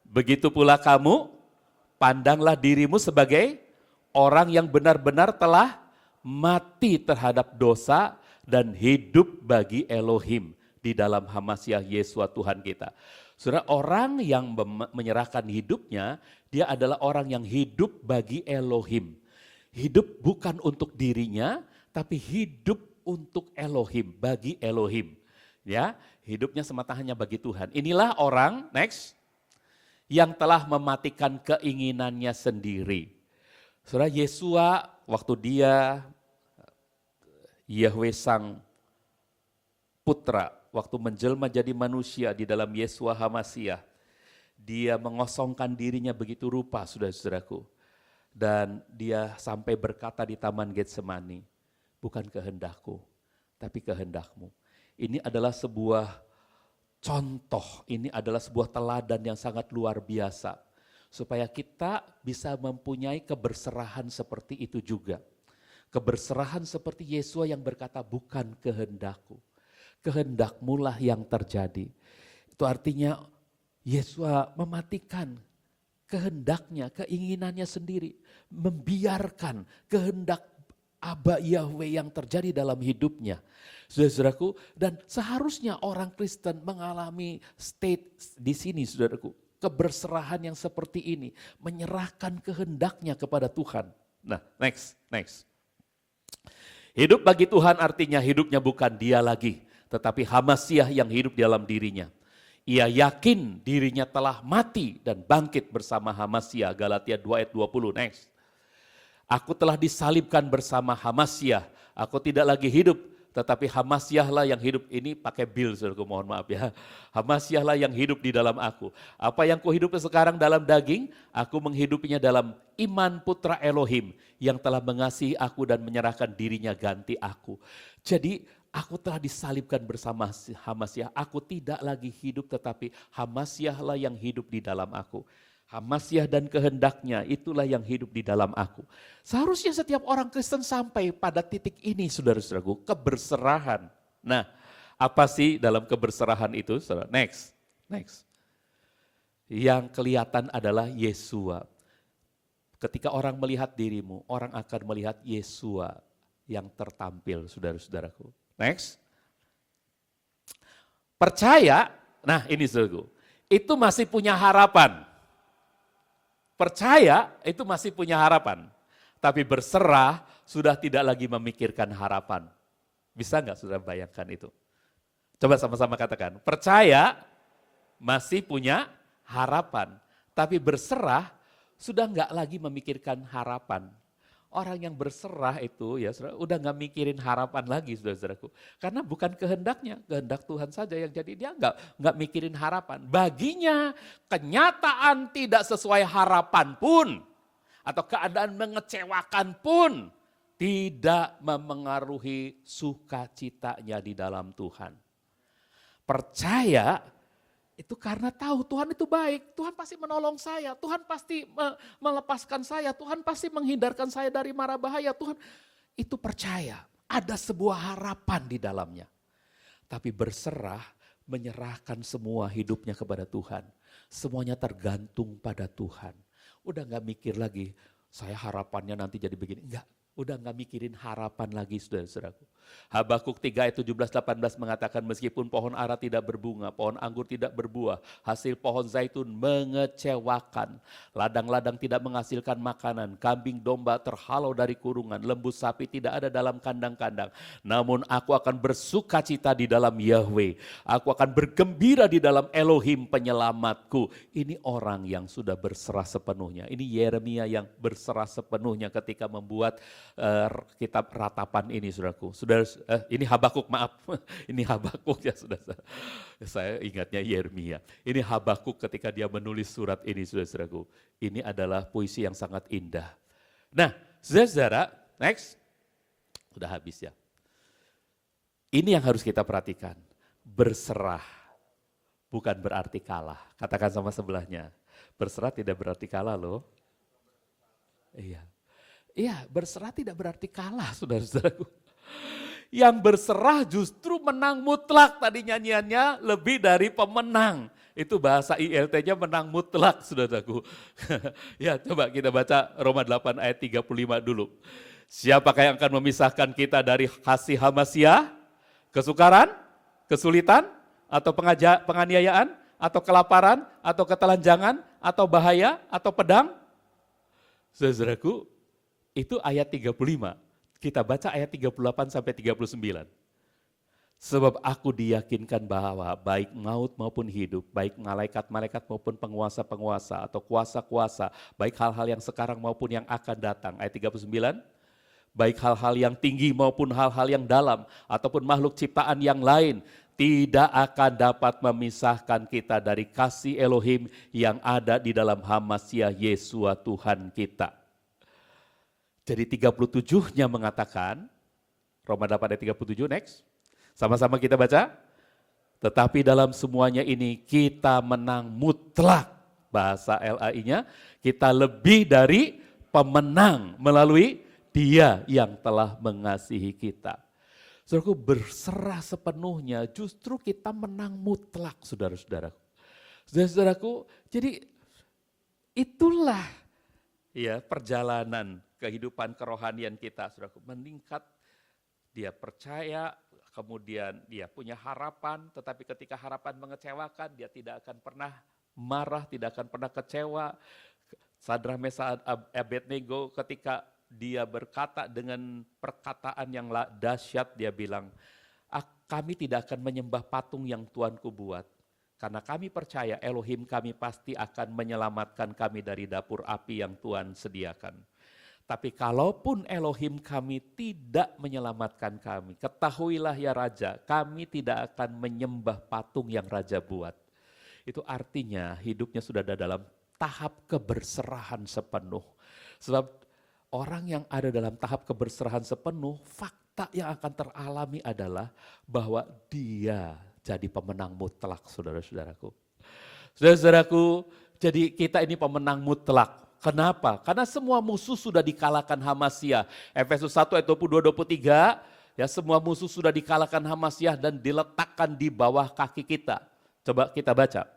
Begitu pula kamu, pandanglah dirimu sebagai orang yang benar-benar telah mati terhadap dosa dan hidup bagi Elohim di dalam Hamasiah Yesua Tuhan kita. Saudara, orang yang menyerahkan hidupnya, dia adalah orang yang hidup bagi Elohim. Hidup bukan untuk dirinya, tapi hidup untuk Elohim, bagi Elohim. Ya, hidupnya semata hanya bagi Tuhan. Inilah orang, next, yang telah mematikan keinginannya sendiri. Saudara, Yesua waktu dia Yahweh Sang Putra, waktu menjelma jadi manusia di dalam Yesua Hamasiah, dia mengosongkan dirinya begitu rupa, saudara-saudaraku. Dan dia sampai berkata di Taman Getsemani, bukan kehendakku, tapi kehendakmu. Ini adalah sebuah contoh, ini adalah sebuah teladan yang sangat luar biasa. Supaya kita bisa mempunyai keberserahan seperti itu juga. Keberserahan seperti Yesua yang berkata, bukan kehendakku, kehendakmu lah yang terjadi. Itu artinya Yesua mematikan kehendaknya, keinginannya sendiri. Membiarkan kehendak Aba Yahweh yang terjadi dalam hidupnya. Saudara-saudaraku, dan seharusnya orang Kristen mengalami state di sini, saudaraku. Keberserahan yang seperti ini, menyerahkan kehendaknya kepada Tuhan. Nah, next. Hidup bagi Tuhan artinya hidupnya bukan dia lagi, tetapi Hamasiah yang hidup di dalam dirinya. Ia yakin dirinya telah mati dan bangkit bersama Hamasiah. Galatia 2 ayat 20, next. Aku telah disalibkan bersama Hamasiah, aku tidak lagi hidup, tetapi Hamasiahlah yang hidup. Ini pakai bil, saudaraku, mohon maaf ya. Hamasiahlah yang hidup di dalam aku. Apa yang kuhidupi sekarang dalam daging, aku menghidupinya dalam iman Putra Elohim yang telah mengasihi aku dan menyerahkan dirinya ganti aku. Jadi aku telah disalibkan bersama Hamasiah. Aku tidak lagi hidup, tetapi Hamasiahlah yang hidup di dalam aku. Hamasiah dan kehendaknya itulah yang hidup di dalam aku. Seharusnya setiap orang Kristen sampai pada titik ini, saudara-saudaraku, keberserahan. Nah, apa sih dalam keberserahan itu? Saudara? Next. Yang kelihatan adalah Yesua. Ketika orang melihat dirimu, orang akan melihat Yesua yang tertampil, saudara-saudaraku. Next. Percaya, nah ini saudaraku, itu masih punya harapan. Percaya itu masih punya harapan, tapi berserah sudah tidak lagi memikirkan harapan. Bisa nggak saudara bayangkan itu? Coba sama-sama katakan, percaya masih punya harapan, tapi berserah sudah nggak lagi memikirkan harapan. Orang yang berserah itu ya saudara, udah nggak mikirin harapan lagi saudara-saudaraku. Karena bukan kehendaknya, kehendak Tuhan saja yang jadi, dia nggak mikirin harapan. Baginya kenyataan tidak sesuai harapan pun atau keadaan mengecewakan pun tidak memengaruhi sukacitanya di dalam Tuhan. Percaya itu karena tahu Tuhan itu baik, Tuhan pasti menolong saya, Tuhan pasti melepaskan saya, Tuhan pasti menghindarkan saya dari mara bahaya. Tuhan itu percaya, ada sebuah harapan di dalamnya. Tapi berserah, menyerahkan semua hidupnya kepada Tuhan. Semuanya tergantung pada Tuhan. Udah gak mikir lagi, saya harapannya nanti jadi begini. Enggak, udah gak mikirin harapan lagi saudara-saudaraku. Habakuk 3 ayat 17-18 mengatakan meskipun pohon ara tidak berbunga, pohon anggur tidak berbuah, hasil pohon zaitun mengecewakan, ladang-ladang tidak menghasilkan makanan, kambing domba terhalau dari kurungan, lembu sapi tidak ada dalam kandang-kandang. Namun aku akan bersukacita di dalam Yahweh, aku akan bergembira di dalam Elohim penyelamatku. Ini orang yang sudah berserah sepenuhnya. Ini Yeremia yang berserah sepenuhnya ketika membuat kitab ratapan ini, saudaraku. Ini Habakuk, maaf. Ini Habakuk ya, saudara. Saya ingatnya Yeremia. Ini Habakuk ketika dia menulis surat ini, saudara-saudaraku. Ini adalah puisi yang sangat indah. Nah, saudara, next. Sudah habis ya. Ini yang harus kita perhatikan. Berserah bukan berarti kalah. Katakan sama sebelahnya. Berserah tidak berarti kalah loh. Iya. Iya, berserah tidak berarti kalah, saudara-saudaraku. Yang berserah justru menang mutlak. Tadi nyanyiannya lebih dari pemenang. Itu bahasa ILT-nya menang mutlak, saudaraku. Ya, coba kita baca Roma 8 ayat 35 dulu. Siapakah yang akan memisahkan kita dari kasih Hamasia? Kesukaran, kesulitan, atau penganiayaan, atau kelaparan, atau ketelanjangan, atau bahaya, atau pedang? Saudaraku, itu ayat 35. Kita baca ayat 38 sampai 39. Sebab aku diyakinkan bahwa baik maut maupun hidup, baik malaikat-malaikat maupun penguasa-penguasa atau kuasa-kuasa, baik hal-hal yang sekarang maupun yang akan datang. Ayat 39. Baik hal-hal yang tinggi maupun hal-hal yang dalam ataupun makhluk ciptaan yang lain tidak akan dapat memisahkan kita dari kasih Elohim yang ada di dalam Hamasia Yesua Tuhan kita. Jadi 37-nya mengatakan, Roma 8 ayat 37, next. Sama-sama kita baca. Tetapi dalam semuanya ini kita menang mutlak. Bahasa LAI-nya, kita lebih dari pemenang melalui Dia yang telah mengasihi kita. Saudaraku, berserah sepenuhnya, justru kita menang mutlak, saudara-saudaraku. Saudara-saudaraku, jadi itulah ya perjalanan kehidupan kerohanian kita, saudaraku, meningkat, dia percaya, kemudian dia punya harapan, tetapi ketika harapan mengecewakan, dia tidak akan pernah marah, tidak akan pernah kecewa. Sadrah, Mesah, Abednego ketika dia berkata dengan perkataan yang dahsyat, dia bilang, kami tidak akan menyembah patung yang Tuanku buat, karena kami percaya Elohim kami pasti akan menyelamatkan kami dari dapur api yang Tuhan sediakan. Tapi kalaupun Elohim kami tidak menyelamatkan kami, ketahuilah ya Raja, kami tidak akan menyembah patung yang Raja buat. Itu artinya hidupnya sudah ada dalam tahap keberserahan sepenuh. Sebab orang yang ada dalam tahap keberserahan sepenuh, fakta yang akan teralami adalah bahwa dia jadi pemenang mutlak, saudara-saudaraku. Saudara-saudaraku, jadi kita ini pemenang mutlak. Kenapa? Karena semua musuh sudah dikalahkan Hamasia. Efesus 1 ayat 22-23, ya semua musuh sudah dikalahkan Hamasia dan diletakkan di bawah kaki kita. Coba kita baca.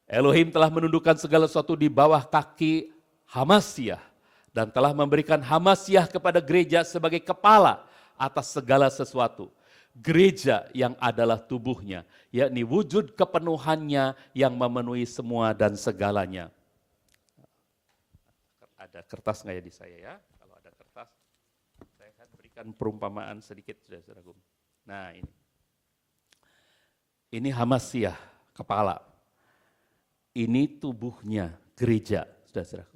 Elohim telah menundukkan segala sesuatu di bawah kaki Hamasia dan telah memberikan Hamasia kepada gereja sebagai kepala atas segala sesuatu. Gereja yang adalah tubuhnya, yakni wujud kepenuhannya yang memenuhi semua dan segalanya. Ada kertas nggak ya di saya ya? Kalau ada kertas, saya akan berikan perumpamaan sedikit, saudara-saudaraku. Nah ini Hamasia, kepala. Ini tubuhnya, gereja, saudara-saudaraku.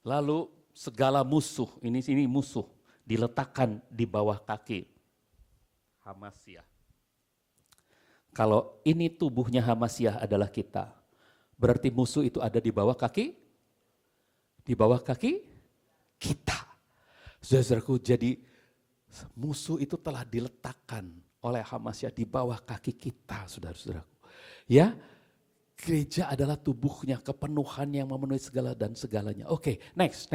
Lalu segala musuh, ini musuh, diletakkan di bawah kaki Hamasyah. Kalau ini tubuhnya Hamasyah adalah kita, berarti musuh itu ada di bawah kaki kita. Saudaraku, jadi musuh itu telah diletakkan oleh Hamasyah di bawah kaki kita, saudara-saudaraku. Ya, gereja adalah tubuhnya, kepenuhan yang memenuhi segala dan segalanya. Oke, next.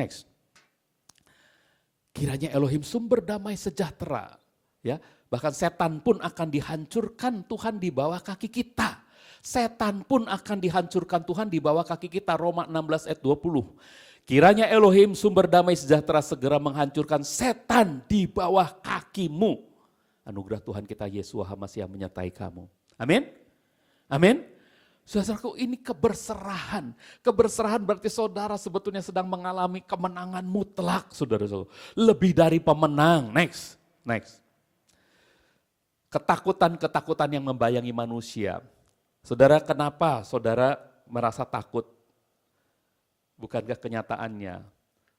Kiranya Elohim sumber damai sejahtera, ya. Bahkan setan pun akan dihancurkan Tuhan di bawah kaki kita. Setan pun akan dihancurkan Tuhan di bawah kaki kita. Roma 16 ayat 20. Kiranya Elohim sumber damai sejahtera segera menghancurkan setan di bawah kakimu. Anugerah Tuhan kita Yesus Hamasyah menyertai kamu. Amin. Amin. Saudaraku, ini keberserahan. Keberserahan berarti saudara sebetulnya sedang mengalami kemenangan mutlak, saudara-saudara. Lebih dari pemenang. Next. Ketakutan-ketakutan yang membayangi manusia. Saudara, kenapa saudara merasa takut? Bukankah kenyataannya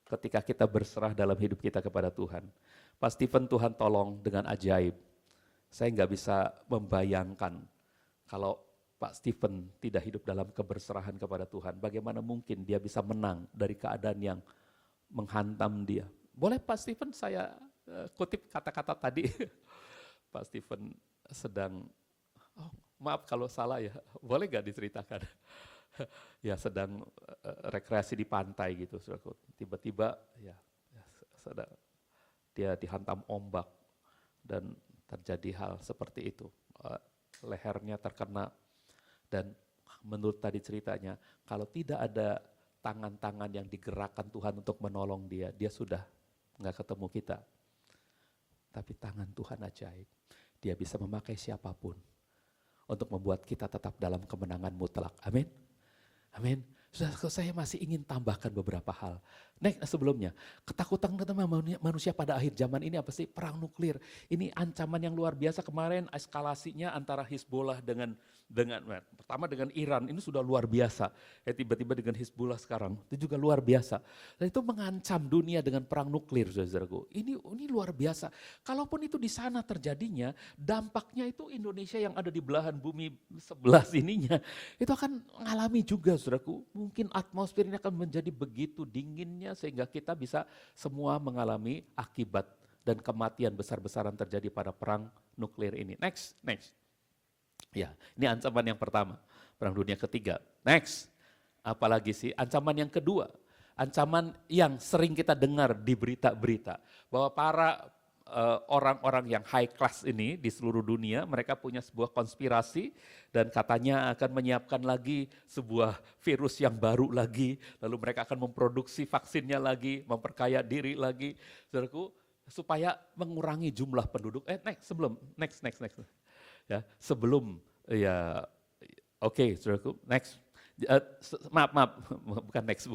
ketika kita berserah dalam hidup kita kepada Tuhan? Pak Stephen Tuhan tolong dengan ajaib. Saya nggak bisa membayangkan kalau Pak Stephen tidak hidup dalam keberserahan kepada Tuhan. Bagaimana mungkin dia bisa menang dari keadaan yang menghantam dia? Boleh Pak Stephen saya kutip kata-kata tadi? Pak Stephen sedang, maaf kalau salah ya, boleh gak diceritakan? Ya sedang rekreasi di pantai gitu, tiba-tiba ya dia dihantam ombak dan terjadi hal seperti itu. Lehernya terkena dan menurut tadi ceritanya, kalau tidak ada tangan-tangan yang digerakkan Tuhan untuk menolong dia sudah nggak ketemu kita. Tapi tangan Tuhan ajaib. Dia bisa memakai siapapun untuk membuat kita tetap dalam kemenangan mutlak. Amin. Amin. Saya masih ingin tambahkan beberapa hal. Sebelumnya, ketakutan manusia pada akhir zaman ini apa sih? Perang nuklir. Ini ancaman yang luar biasa. Kemarin eskalasinya antara Hizbullah dengan pertama dengan Iran, ini sudah luar biasa. Tiba-tiba dengan Hizbullah sekarang, itu juga luar biasa. Dan itu mengancam dunia dengan perang nuklir, saudaraku. Ini luar biasa. Kalaupun itu di sana terjadinya, dampaknya itu Indonesia yang ada di belahan bumi sebelah sininya, itu akan mengalami juga, saudaraku. Mungkin atmosfer ini akan menjadi begitu dinginnya sehingga kita bisa semua mengalami akibat dan kematian besar-besaran terjadi pada perang nuklir ini. Next. Ya, ini ancaman yang pertama, perang dunia ketiga. Next, apalagi sih ancaman yang kedua, ancaman yang sering kita dengar di berita-berita bahwa para orang-orang yang high class ini di seluruh dunia, mereka punya sebuah konspirasi dan katanya akan menyiapkan lagi sebuah virus yang baru lagi, lalu mereka akan memproduksi vaksinnya lagi, memperkaya diri lagi, saudaraku, supaya mengurangi jumlah penduduk. Next. Ya, sebelum ya, oke, saudaraku, next. Maaf, bukan next.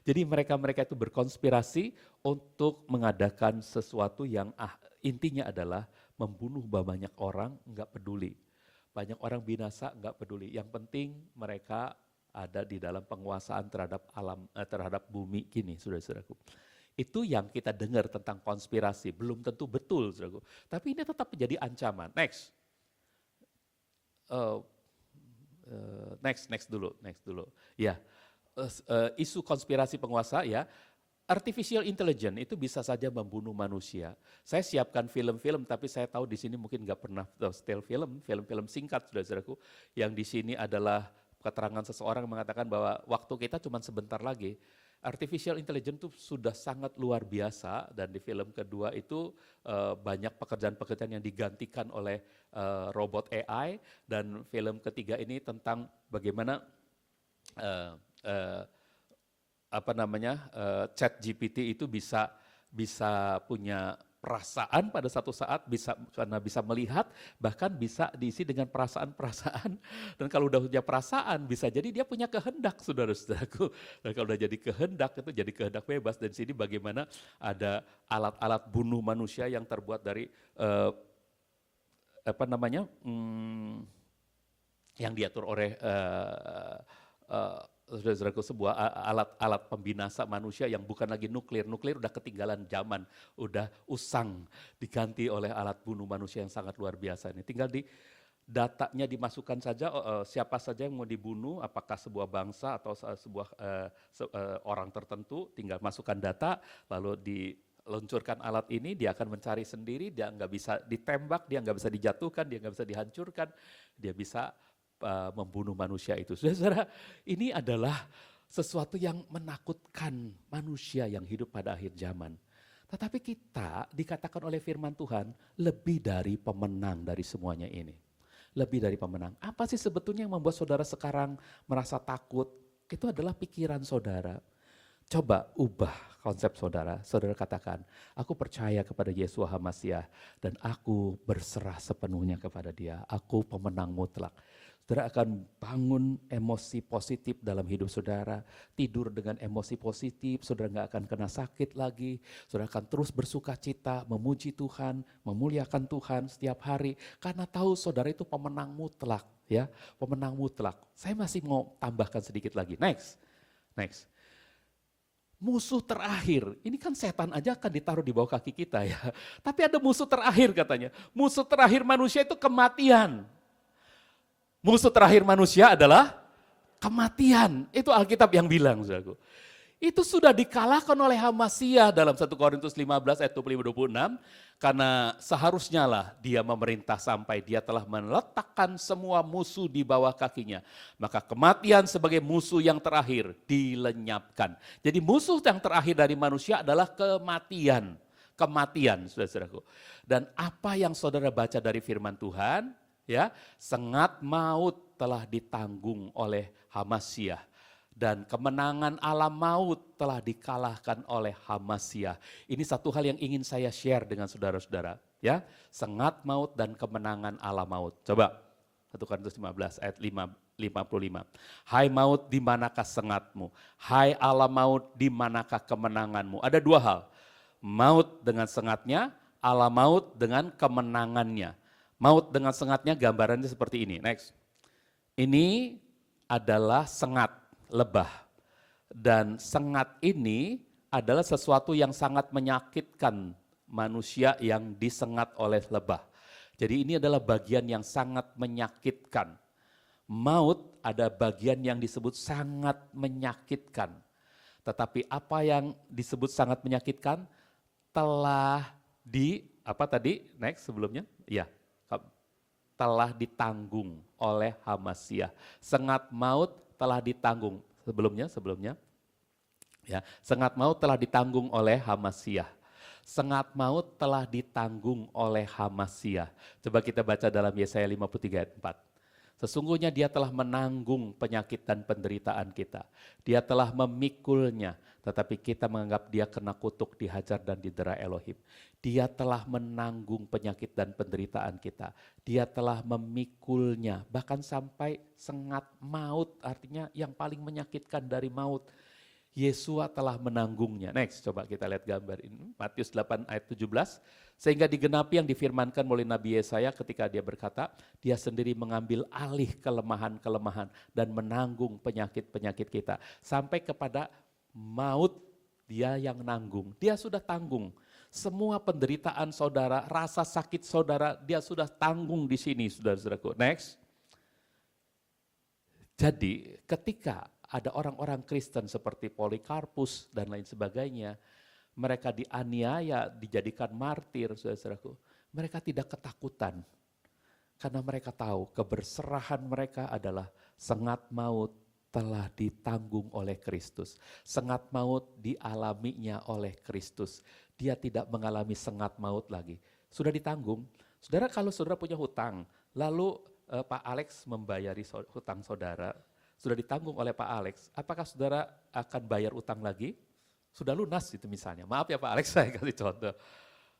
Jadi mereka itu berkonspirasi untuk mengadakan sesuatu yang intinya adalah membunuh banyak orang, enggak peduli. Banyak orang binasa, enggak peduli. Yang penting mereka ada di dalam penguasaan terhadap alam, terhadap bumi gini, saudara-saudaraku. Itu yang kita dengar tentang konspirasi, belum tentu betul, saudaraku. Tapi ini tetap menjadi ancaman. Next dulu. Ya, isu konspirasi penguasa ya, artificial intelligence itu bisa saja membunuh manusia. Saya siapkan film-film, tapi saya tahu di sini mungkin nggak pernah setel film singkat, saudara-saudaraku, yang di sini adalah keterangan seseorang mengatakan bahwa waktu kita cuma sebentar lagi. Artificial intelligence itu sudah sangat luar biasa dan di film kedua itu banyak pekerjaan-pekerjaan yang digantikan oleh robot AI dan film ketiga ini tentang bagaimana ChatGPT itu bisa punya perasaan pada satu saat, karena bisa melihat, bahkan bisa diisi dengan perasaan-perasaan. Dan kalau udah punya perasaan, bisa jadi dia punya kehendak, saudara-saudaraku. Dan kalau udah jadi kehendak, itu jadi kehendak bebas. Dan di sini bagaimana ada alat-alat bunuh manusia yang terbuat dari yang diatur oleh saudara-saudaraku, sebuah alat pembinasa manusia yang bukan lagi nuklir. Nuklir udah ketinggalan zaman, udah usang, diganti oleh alat bunuh manusia yang sangat luar biasa ini. Tinggal di datanya dimasukkan saja, siapa saja yang mau dibunuh, apakah sebuah bangsa atau sebuah orang tertentu, tinggal masukkan data, lalu diluncurkan alat ini, dia akan mencari sendiri, dia nggak bisa ditembak, dia nggak bisa dijatuhkan, dia nggak bisa dihancurkan, dia bisa membunuh manusia itu. Saudara, ini adalah sesuatu yang menakutkan manusia yang hidup pada akhir zaman. Tetapi kita dikatakan oleh firman Tuhan lebih dari pemenang dari semuanya ini. Lebih dari pemenang. Apa sih sebetulnya yang membuat saudara sekarang merasa takut? Itu adalah pikiran saudara. Coba ubah konsep saudara. Saudara katakan, aku percaya kepada Yeshua HaMasiah dan aku berserah sepenuhnya kepada Dia. Aku pemenang mutlak. Saudara akan bangun emosi positif dalam hidup saudara, tidur dengan emosi positif, saudara nggak akan kena sakit lagi, saudara akan terus bersuka cita, memuji Tuhan, memuliakan Tuhan setiap hari, karena tahu saudara itu pemenang mutlak, ya, pemenang mutlak. Saya masih mau tambahkan sedikit lagi, next. Musuh terakhir, ini kan setan aja akan ditaruh di bawah kaki kita ya, tapi ada musuh terakhir katanya, musuh terakhir manusia itu kematian. Musuh terakhir manusia adalah kematian. Itu Alkitab yang bilang, saudaraku. Itu sudah dikalahkan oleh HaMasiah dalam 1 Korintus 15 ayat 25-26. Karena seharusnya lah dia memerintah sampai dia telah meletakkan semua musuh di bawah kakinya. Maka kematian sebagai musuh yang terakhir dilenyapkan. Jadi musuh yang terakhir dari manusia adalah kematian. Kematian, saudara-saudaraku. Dan apa yang saudara baca dari firman Tuhan, ya, sengat maut telah ditanggung oleh HaMasiah dan kemenangan alam maut telah dikalahkan oleh HaMasiah. Ini satu hal yang ingin saya share dengan saudara-saudara, ya. Sengat maut dan kemenangan alam maut. Coba 1 Korintus 15 ayat 55. Hai maut, di manakah sengatmu? Hai alam maut, di manakah kemenanganmu? Ada dua hal. Maut dengan sengatnya, alam maut dengan kemenangannya. Maut dengan sengatnya gambarannya seperti ini. Next. Ini adalah sengat, lebah. Dan sengat ini adalah sesuatu yang sangat menyakitkan manusia yang disengat oleh lebah. Jadi ini adalah bagian yang sangat menyakitkan. Maut ada bagian yang disebut sangat menyakitkan. Tetapi apa yang disebut sangat menyakitkan telah apa tadi? Next sebelumnya? Iya. Telah ditanggung oleh HaMasiah. Sengat maut telah ditanggung. Sebelumnya. Ya, sengat maut telah ditanggung oleh HaMasiah. Sengat maut telah ditanggung oleh HaMasiah. Coba kita baca dalam Yesaya 53 ayat 4. Sesungguhnya dia telah menanggung penyakit dan penderitaan kita. Dia telah memikulnya, tetapi kita menganggap dia kena kutuk, dihajar dan didera Elohim. Dia telah menanggung penyakit dan penderitaan kita. Dia telah memikulnya, bahkan sampai sengat maut, artinya yang paling menyakitkan dari maut. Yesua telah menanggungnya. Next, coba kita lihat gambar ini. Matius 8 ayat 17. Sehingga digenapi yang difirmankan oleh Nabi Yesaya ketika dia berkata, dia sendiri mengambil alih kelemahan-kelemahan dan menanggung penyakit-penyakit kita. Sampai kepada maut, dia yang nanggung. Dia sudah tanggung. Semua penderitaan saudara, rasa sakit saudara, dia sudah tanggung di sini, saudara-saudaraku. Next. Jadi ketika ada orang-orang Kristen seperti Polikarpus dan lain sebagainya, mereka dianiaya, dijadikan martir, saudara-saudaraku. Mereka tidak ketakutan, karena mereka tahu keberserahan mereka adalah sengat maut telah ditanggung oleh Kristus. Sengat maut dialaminya oleh Kristus. Dia tidak mengalami sengat maut lagi. Sudah ditanggung. Saudara, kalau saudara punya hutang, lalu Pak Alex membayari hutang saudara, sudah ditanggung oleh Pak Alex, apakah saudara akan bayar utang lagi? Sudah lunas itu misalnya. Maaf ya Pak Alex, saya kasih contoh.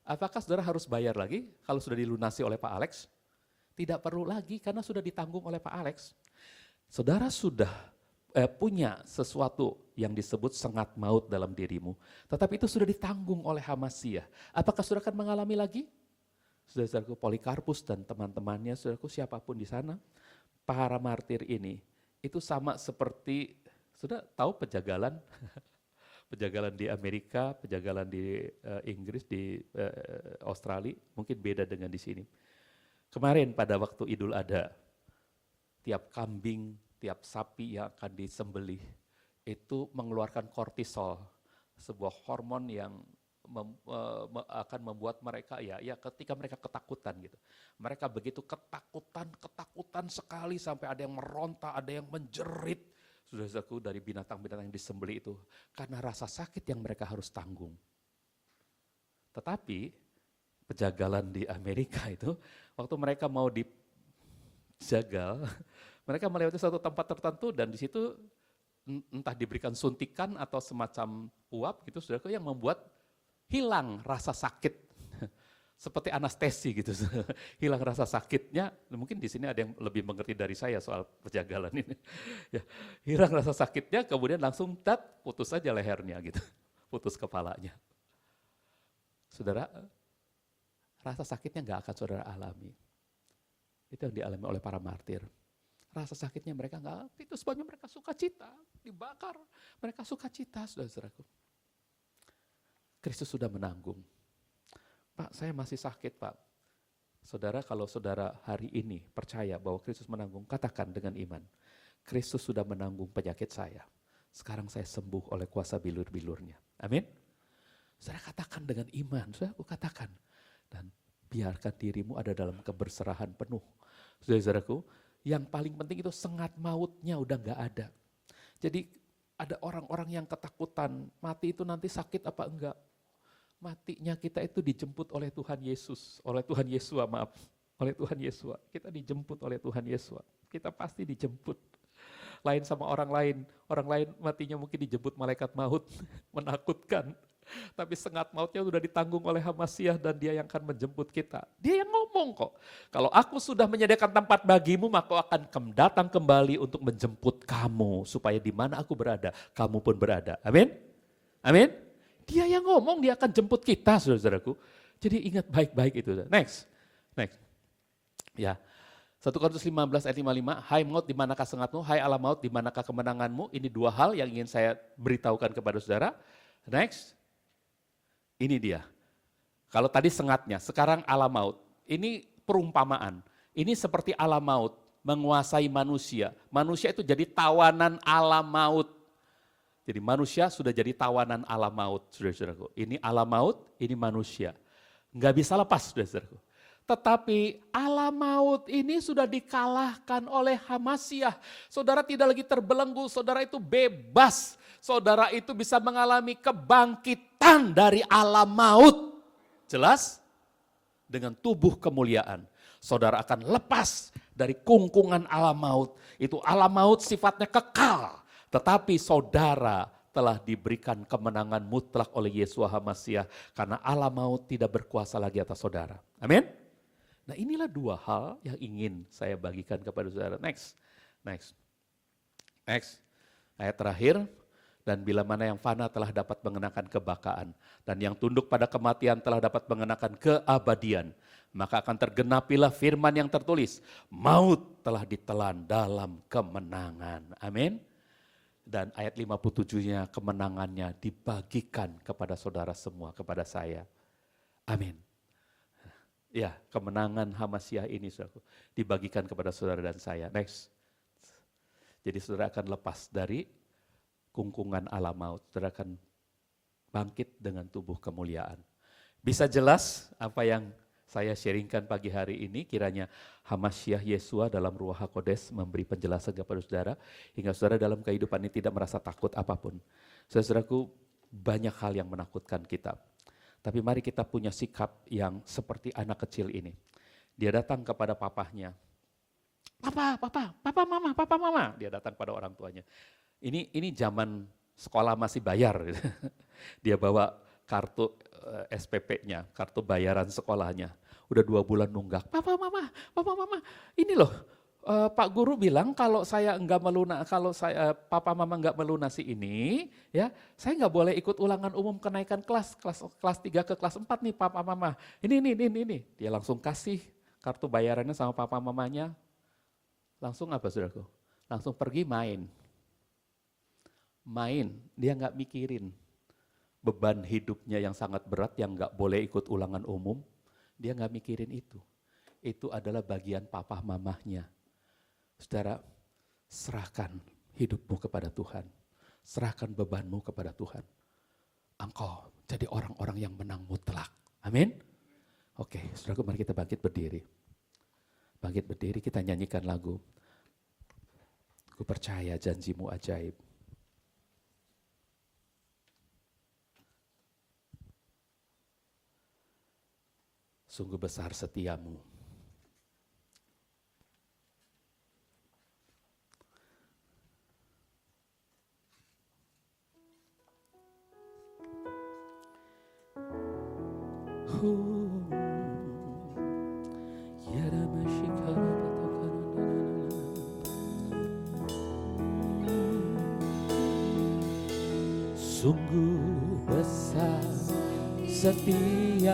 Apakah saudara harus bayar lagi kalau sudah dilunasi oleh Pak Alex? Tidak perlu lagi karena sudah ditanggung oleh Pak Alex. Saudara sudah punya sesuatu yang disebut sengat maut dalam dirimu, tetapi itu sudah ditanggung oleh HaMasiah. Apakah saudara akan mengalami lagi? Saudara-saudaraku, Polikarpus dan teman-temannya, saudaraku siapapun di sana, para martir ini, itu sama seperti Sudah tahu penjagalan? Penjagalan di Amerika, penjagalan di Inggris, di Australia, mungkin beda dengan di sini. Kemarin pada waktu Idul Adha, tiap kambing, tiap sapi yang akan disembelih, itu mengeluarkan kortisol, sebuah hormon yang akan membuat mereka ya ketika mereka ketakutan gitu. Mereka begitu ketakutan sekali sampai ada yang meronta, ada yang menjerit. Saudara-saudaraku, dari binatang-binatang yang disembelih itu karena rasa sakit yang mereka harus tanggung. Tetapi penjagalan di Amerika itu waktu mereka mau dijagal, mereka melewati suatu tempat tertentu dan di situ entah diberikan suntikan atau semacam uap gitu, saudaraku, yang membuat hilang rasa sakit, seperti anestesi gitu, hilang rasa sakitnya. Mungkin di sini ada yang lebih mengerti dari saya soal penjagalan ini. Ya, hilang rasa sakitnya, kemudian langsung putus saja lehernya gitu, putus kepalanya. Saudara, rasa sakitnya nggak akan saudara alami. Itu yang dialami oleh para martir. Rasa sakitnya mereka nggak, itu sebabnya mereka sukacita, dibakar, mereka sukacita, saudara-saudaraku. Kristus sudah menanggung. Pak, saya masih sakit, Pak. Saudara, kalau saudara hari ini percaya bahwa Kristus menanggung, katakan dengan iman, Kristus sudah menanggung penyakit saya. Sekarang saya sembuh oleh kuasa bilur-bilurnya. Amin. Saudara katakan dengan iman, saudara katakan. Dan biarkan dirimu ada dalam keberserahan penuh. Saudara-saudaraku, yang paling penting itu sengat mautnya udah gak ada. Jadi ada orang-orang yang ketakutan, mati itu nanti sakit apa enggak. Matinya kita itu dijemput oleh Tuhan Yesus, oleh Tuhan Yesua, oleh Tuhan Yesua. Kita dijemput oleh Tuhan Yesua. Kita pasti dijemput. Lain sama orang lain matinya mungkin dijemput malaikat maut, menakutkan. Tapi sengat mautnya sudah ditanggung oleh Hamasiah dan dia yang akan menjemput kita. Dia yang ngomong kok, kalau aku sudah menyediakan tempat bagimu, maka akan datang kembali untuk menjemput kamu, supaya di mana aku berada, kamu pun berada. Amin? Amin? Dia yang ngomong, dia akan jemput kita, saudara-saudaraku. Jadi ingat baik-baik itu. Next. Ya. 1 Korintus 15 ayat 55, hai maut di manakah sengatmu, hai Allah maut di manakah kemenanganmu. Ini dua hal yang ingin saya beritahukan kepada saudara. Next. Ini dia. Kalau tadi sengatnya, sekarang Allah maut. Ini perumpamaan. Ini seperti Allah maut menguasai manusia. Manusia itu jadi tawanan Allah maut. Jadi manusia sudah jadi tawanan Allah maut, saudara-saudaraku. Ini Allah maut, ini manusia. Nggak bisa lepas, saudara-saudaraku. Tetapi Allah maut ini sudah dikalahkan oleh Hamasiah. Saudara tidak lagi terbelenggu, saudara itu bebas. Saudara itu bisa mengalami kebangkitan dari Allah maut. Jelas? Dengan tubuh kemuliaan. Saudara akan lepas dari kungkungan Allah maut. Itu Allah maut sifatnya kekal. Tetapi saudara telah diberikan kemenangan mutlak oleh Yesua HaMasiah karena Allah maut tidak berkuasa lagi atas saudara. Amin? Nah inilah dua hal yang ingin saya bagikan kepada saudara. Next. Ayat terakhir, dan bila mana yang fana telah dapat mengenakan kebakaan dan yang tunduk pada kematian telah dapat mengenakan keabadian, maka akan tergenapilah firman yang tertulis, maut telah ditelan dalam kemenangan. Amin. Dan ayat 57-nya kemenangannya dibagikan kepada saudara semua, kepada saya. Amin. Ya, kemenangan Hamasiah ini saudaraku, dibagikan kepada saudara dan saya. Next. Jadi saudara akan lepas dari kungkungan Allah maut. Saudara akan bangkit dengan tubuh kemuliaan. Bisa jelas apa yang saya sharingkan pagi hari ini, kiranya Hamasiah Yesua dalam Ruach HaKodes memberi penjelasan kepada saudara, hingga saudara dalam kehidupan ini tidak merasa takut apapun. Saudaraku, banyak hal yang menakutkan kita. Tapi mari kita punya sikap yang seperti anak kecil ini. Dia datang kepada papahnya. Papa, mama. Dia datang pada orang tuanya. Ini zaman sekolah masih bayar. Dia bawa kartu SPP-nya, kartu bayaran sekolahnya. Udah 2 bulan nunggak. Papa, mama, ini loh. Pak guru bilang kalau papa mama nggak melunasi ini, ya saya nggak boleh ikut ulangan umum kenaikan kelas 3 ke kelas 4 nih papa mama. Ini. Dia langsung kasih kartu bayarannya sama papa mamanya. Langsung apa saudaraku? Langsung pergi main. main, dia nggak mikirin beban hidupnya yang sangat berat yang nggak boleh ikut ulangan umum, dia nggak mikirin itu. Itu adalah bagian papa mamahnya. Saudara, serahkan hidupmu kepada Tuhan, serahkan bebanmu kepada Tuhan. Engkau jadi orang-orang yang menang mutlak. Amin. Oke, saudaraku, mari kita bangkit berdiri. Bangkit berdiri, kita nyanyikan lagu. Ku percaya janjimu ajaib. Sungguh besar setiamu. Sungguh besar setiamu,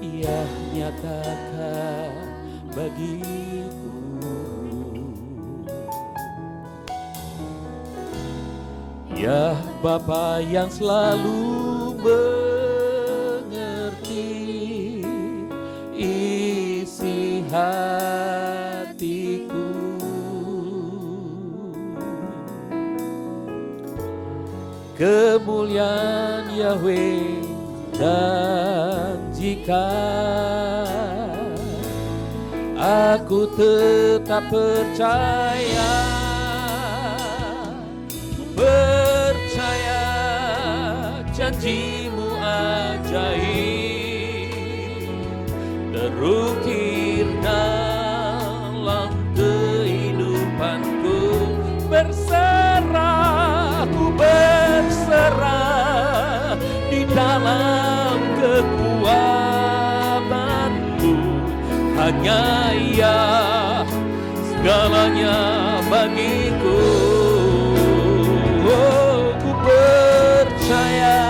Ia nyatakan bagiku. Ya Bapa yang selalu mengerti isi hatiku, kemuliaan Yahweh, dan jika aku tetap percaya, janjimu ajaib terukir dalam kehidupanku. Ku berserah di dalam kekuatanmu. Hanya Ia segalanya bagiku. Ku percaya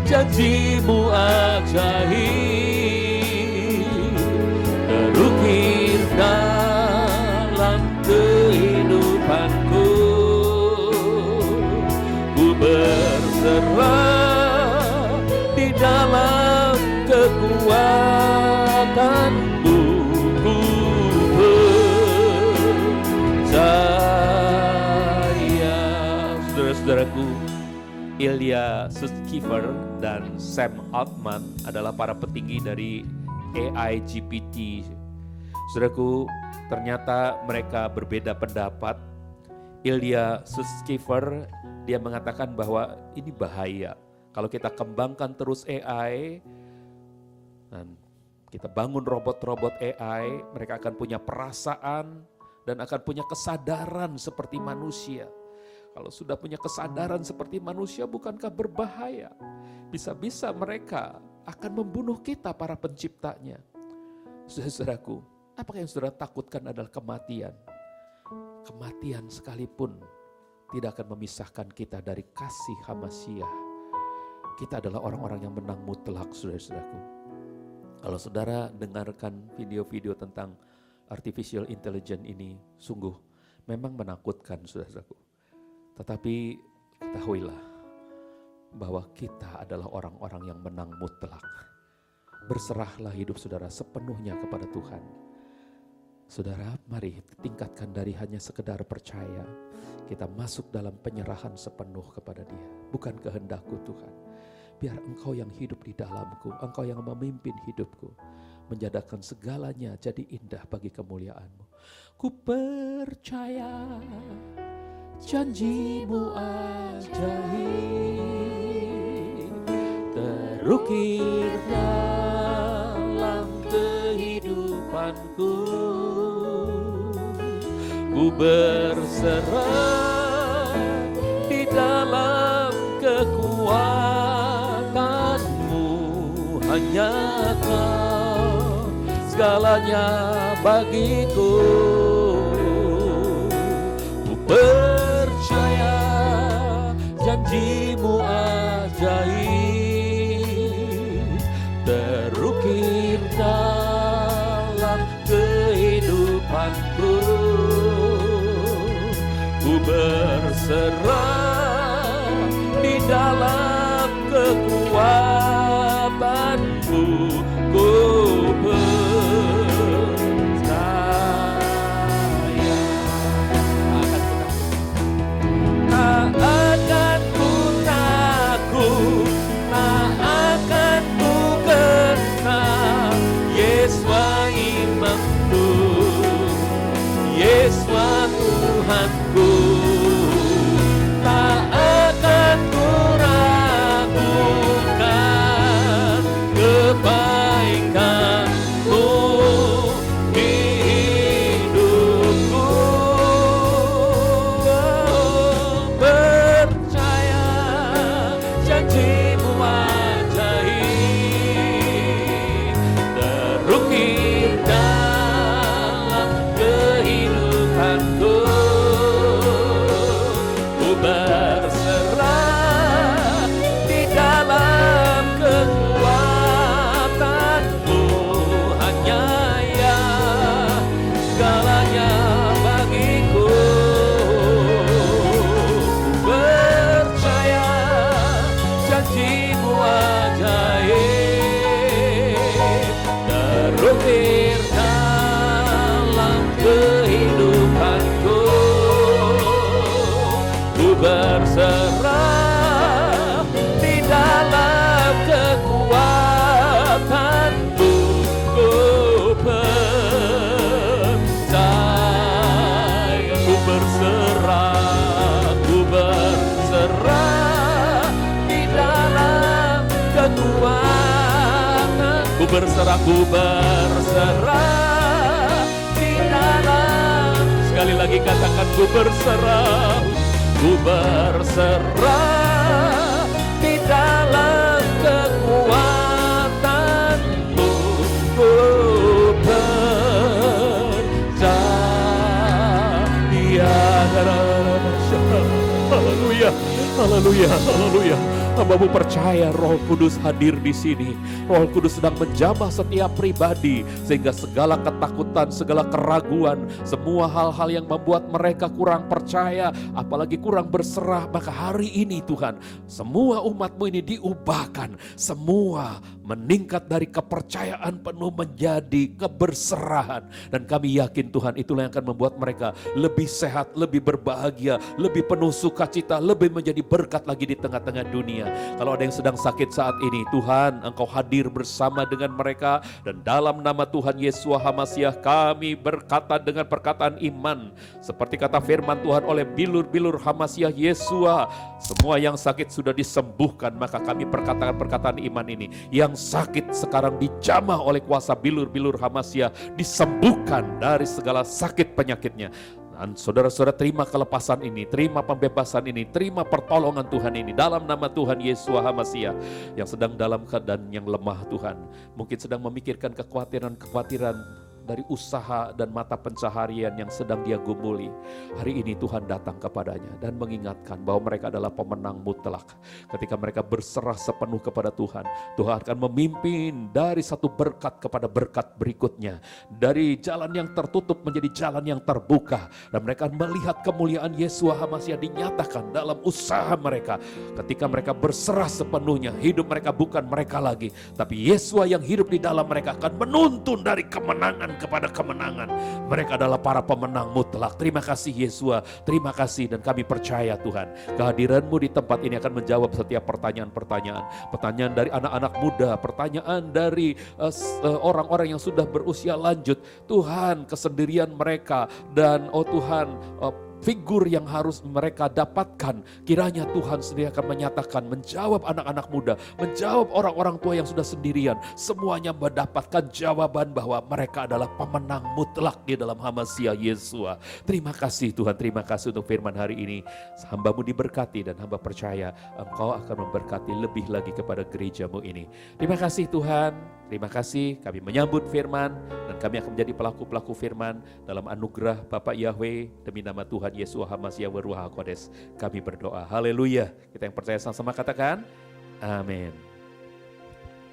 janjimu ajaib terukir dalam kehidupanku. Ku berserah di dalam kekuatanmu. Ku percaya. Saudara-saudaraku, Ilya Sutskever dan Sam Altman adalah para petinggi dari AI GPT. Saudaraku, ternyata mereka berbeda pendapat. Ilya Sutskever, dia mengatakan bahwa ini bahaya. Kalau kita kembangkan terus AI, dan kita bangun robot-robot AI, mereka akan punya perasaan dan akan punya kesadaran seperti manusia. Kalau sudah punya kesadaran seperti manusia, bukankah berbahaya? Bisa-bisa mereka akan membunuh kita, para penciptanya. Saudaraku, apakah yang saudara takutkan adalah kematian? Kematian sekalipun tidak akan memisahkan kita dari kasih Hamasiah. Kita adalah orang-orang yang menang mutlak, saudara-saudaraku. Kalau saudara dengarkan video-video tentang artificial intelligence ini, sungguh memang menakutkan, saudara-saudaraku. Tetapi ketahuilah bahwa kita adalah orang-orang yang menang mutlak. Berserahlah hidup saudara sepenuhnya kepada Tuhan. Saudara, mari tingkatkan dari hanya sekedar percaya, kita masuk dalam penyerahan sepenuh kepada Dia. Bukan kehendakku Tuhan, biar Engkau yang hidup di dalamku, Engkau yang memimpin hidupku, menjadikan segalanya jadi indah bagi kemuliaan-Mu. Ku percaya janjimu ajaib terukir dalam kehidupanku. Ku berserah di dalam kekuatanmu. Hanya Kau segalanya bagiku. Ku percaya janjimu ajaib terukir dalam kehidupanku. berserah di dalam kekuatanmu, ku percaya. Tak akan ku takut, tak akan ku gentar. Yeswa imamku, Yeswa Tuhanku. Tak akan ku ragukan kebaikan-Mu di hidupku. Percaya janji-Mu ajaib, terukir dalam kehidupanku. Ku berserah di dalam kekuatan-Mu, hanya ya segalanya bagiku. Ku percaya janji-Mu ajaib, terukir dalam kehidupanku. Ku berserah di dalam kekuatan-Mu, ku percaya. Ku berserah di dalam kekuatan. Ku berserah di dalam. Sekali lagi katakan, ku berserah di dalam kekuatan-Mu, ku percaya. Haleluya, haleluya, haleluya. Hamba-Mu percaya Roh Kudus hadir di sini. Roh Kudus sedang menjamah setiap pribadi, sehingga segala ketakutan, segala keraguan, semua hal-hal yang membuat mereka kurang percaya, apalagi kurang berserah, maka hari ini Tuhan, semua umat-Mu ini diubahkan, semua meningkat dari kepercayaan penuh menjadi keberserahan. Dan kami yakin Tuhan, itulah yang akan membuat mereka lebih sehat, lebih berbahagia, lebih penuh sukacita, lebih menjadi berkat lagi di tengah-tengah dunia. Kalau ada yang sedang sakit saat ini, Tuhan Engkau hadir bersama dengan mereka. Dan dalam nama Tuhan Yesua HaMasiah, kami berkata dengan perkataan iman, seperti kata firman Tuhan oleh bilur-bilur HaMasiah Yesua, semua yang sakit sudah disembuhkan. Maka kami perkatakan perkataan iman ini, yang sakit sekarang dijamah oleh kuasa bilur-bilur HaMasiah, disembuhkan dari segala sakit penyakitnya. Dan saudara-saudara terima kelepasan ini, terima pembebasan ini, terima pertolongan Tuhan ini dalam nama Tuhan Yesua HaMasiah. Yang sedang dalam keadaan yang lemah Tuhan, mungkin sedang memikirkan kekhawatiran dari usaha dan mata pencaharian yang sedang dia gumuli. Hari ini Tuhan datang kepadanya dan mengingatkan bahwa mereka adalah pemenang mutlak. Ketika mereka berserah sepenuh kepada Tuhan, Tuhan akan memimpin dari satu berkat kepada berkat berikutnya. Dari jalan yang tertutup menjadi jalan yang terbuka. Dan mereka melihat kemuliaan Yesua HaMasiah dinyatakan dalam usaha mereka. Ketika mereka berserah sepenuhnya, hidup mereka bukan mereka lagi, tapi Yesua yang hidup di dalam mereka akan menuntun dari kemenangan kepada kemenangan. Mereka adalah para pemenang mutlak. Terima kasih Yesua, terima kasih, dan kami percaya Tuhan, kehadiran-Mu di tempat ini akan menjawab setiap pertanyaan-pertanyaan. Pertanyaan dari anak-anak muda, pertanyaan dari orang-orang yang sudah berusia lanjut. Tuhan, kesendirian mereka, dan Tuhan, figur yang harus mereka dapatkan, kiranya Tuhan sendiri akan menyatakan, menjawab anak-anak muda, menjawab orang-orang tua yang sudah sendirian, semuanya mendapatkan jawaban bahwa mereka adalah pemenang mutlak di dalam HaMasiah Yesua. Terima kasih Tuhan, terima kasih untuk firman hari ini. Hamba-Mu diberkati dan hamba percaya Engkau akan memberkati lebih lagi kepada gereja-Mu ini. Terima kasih Tuhan, terima kasih. Kami menyambut firman dan kami akan menjadi pelaku-pelaku firman dalam anugerah Bapak Yahweh, demi nama Tuhan Yesua HaMasiah wa Ruha HaQudes kami berdoa. Haleluya. Kita yang percaya sama-sama katakan amin.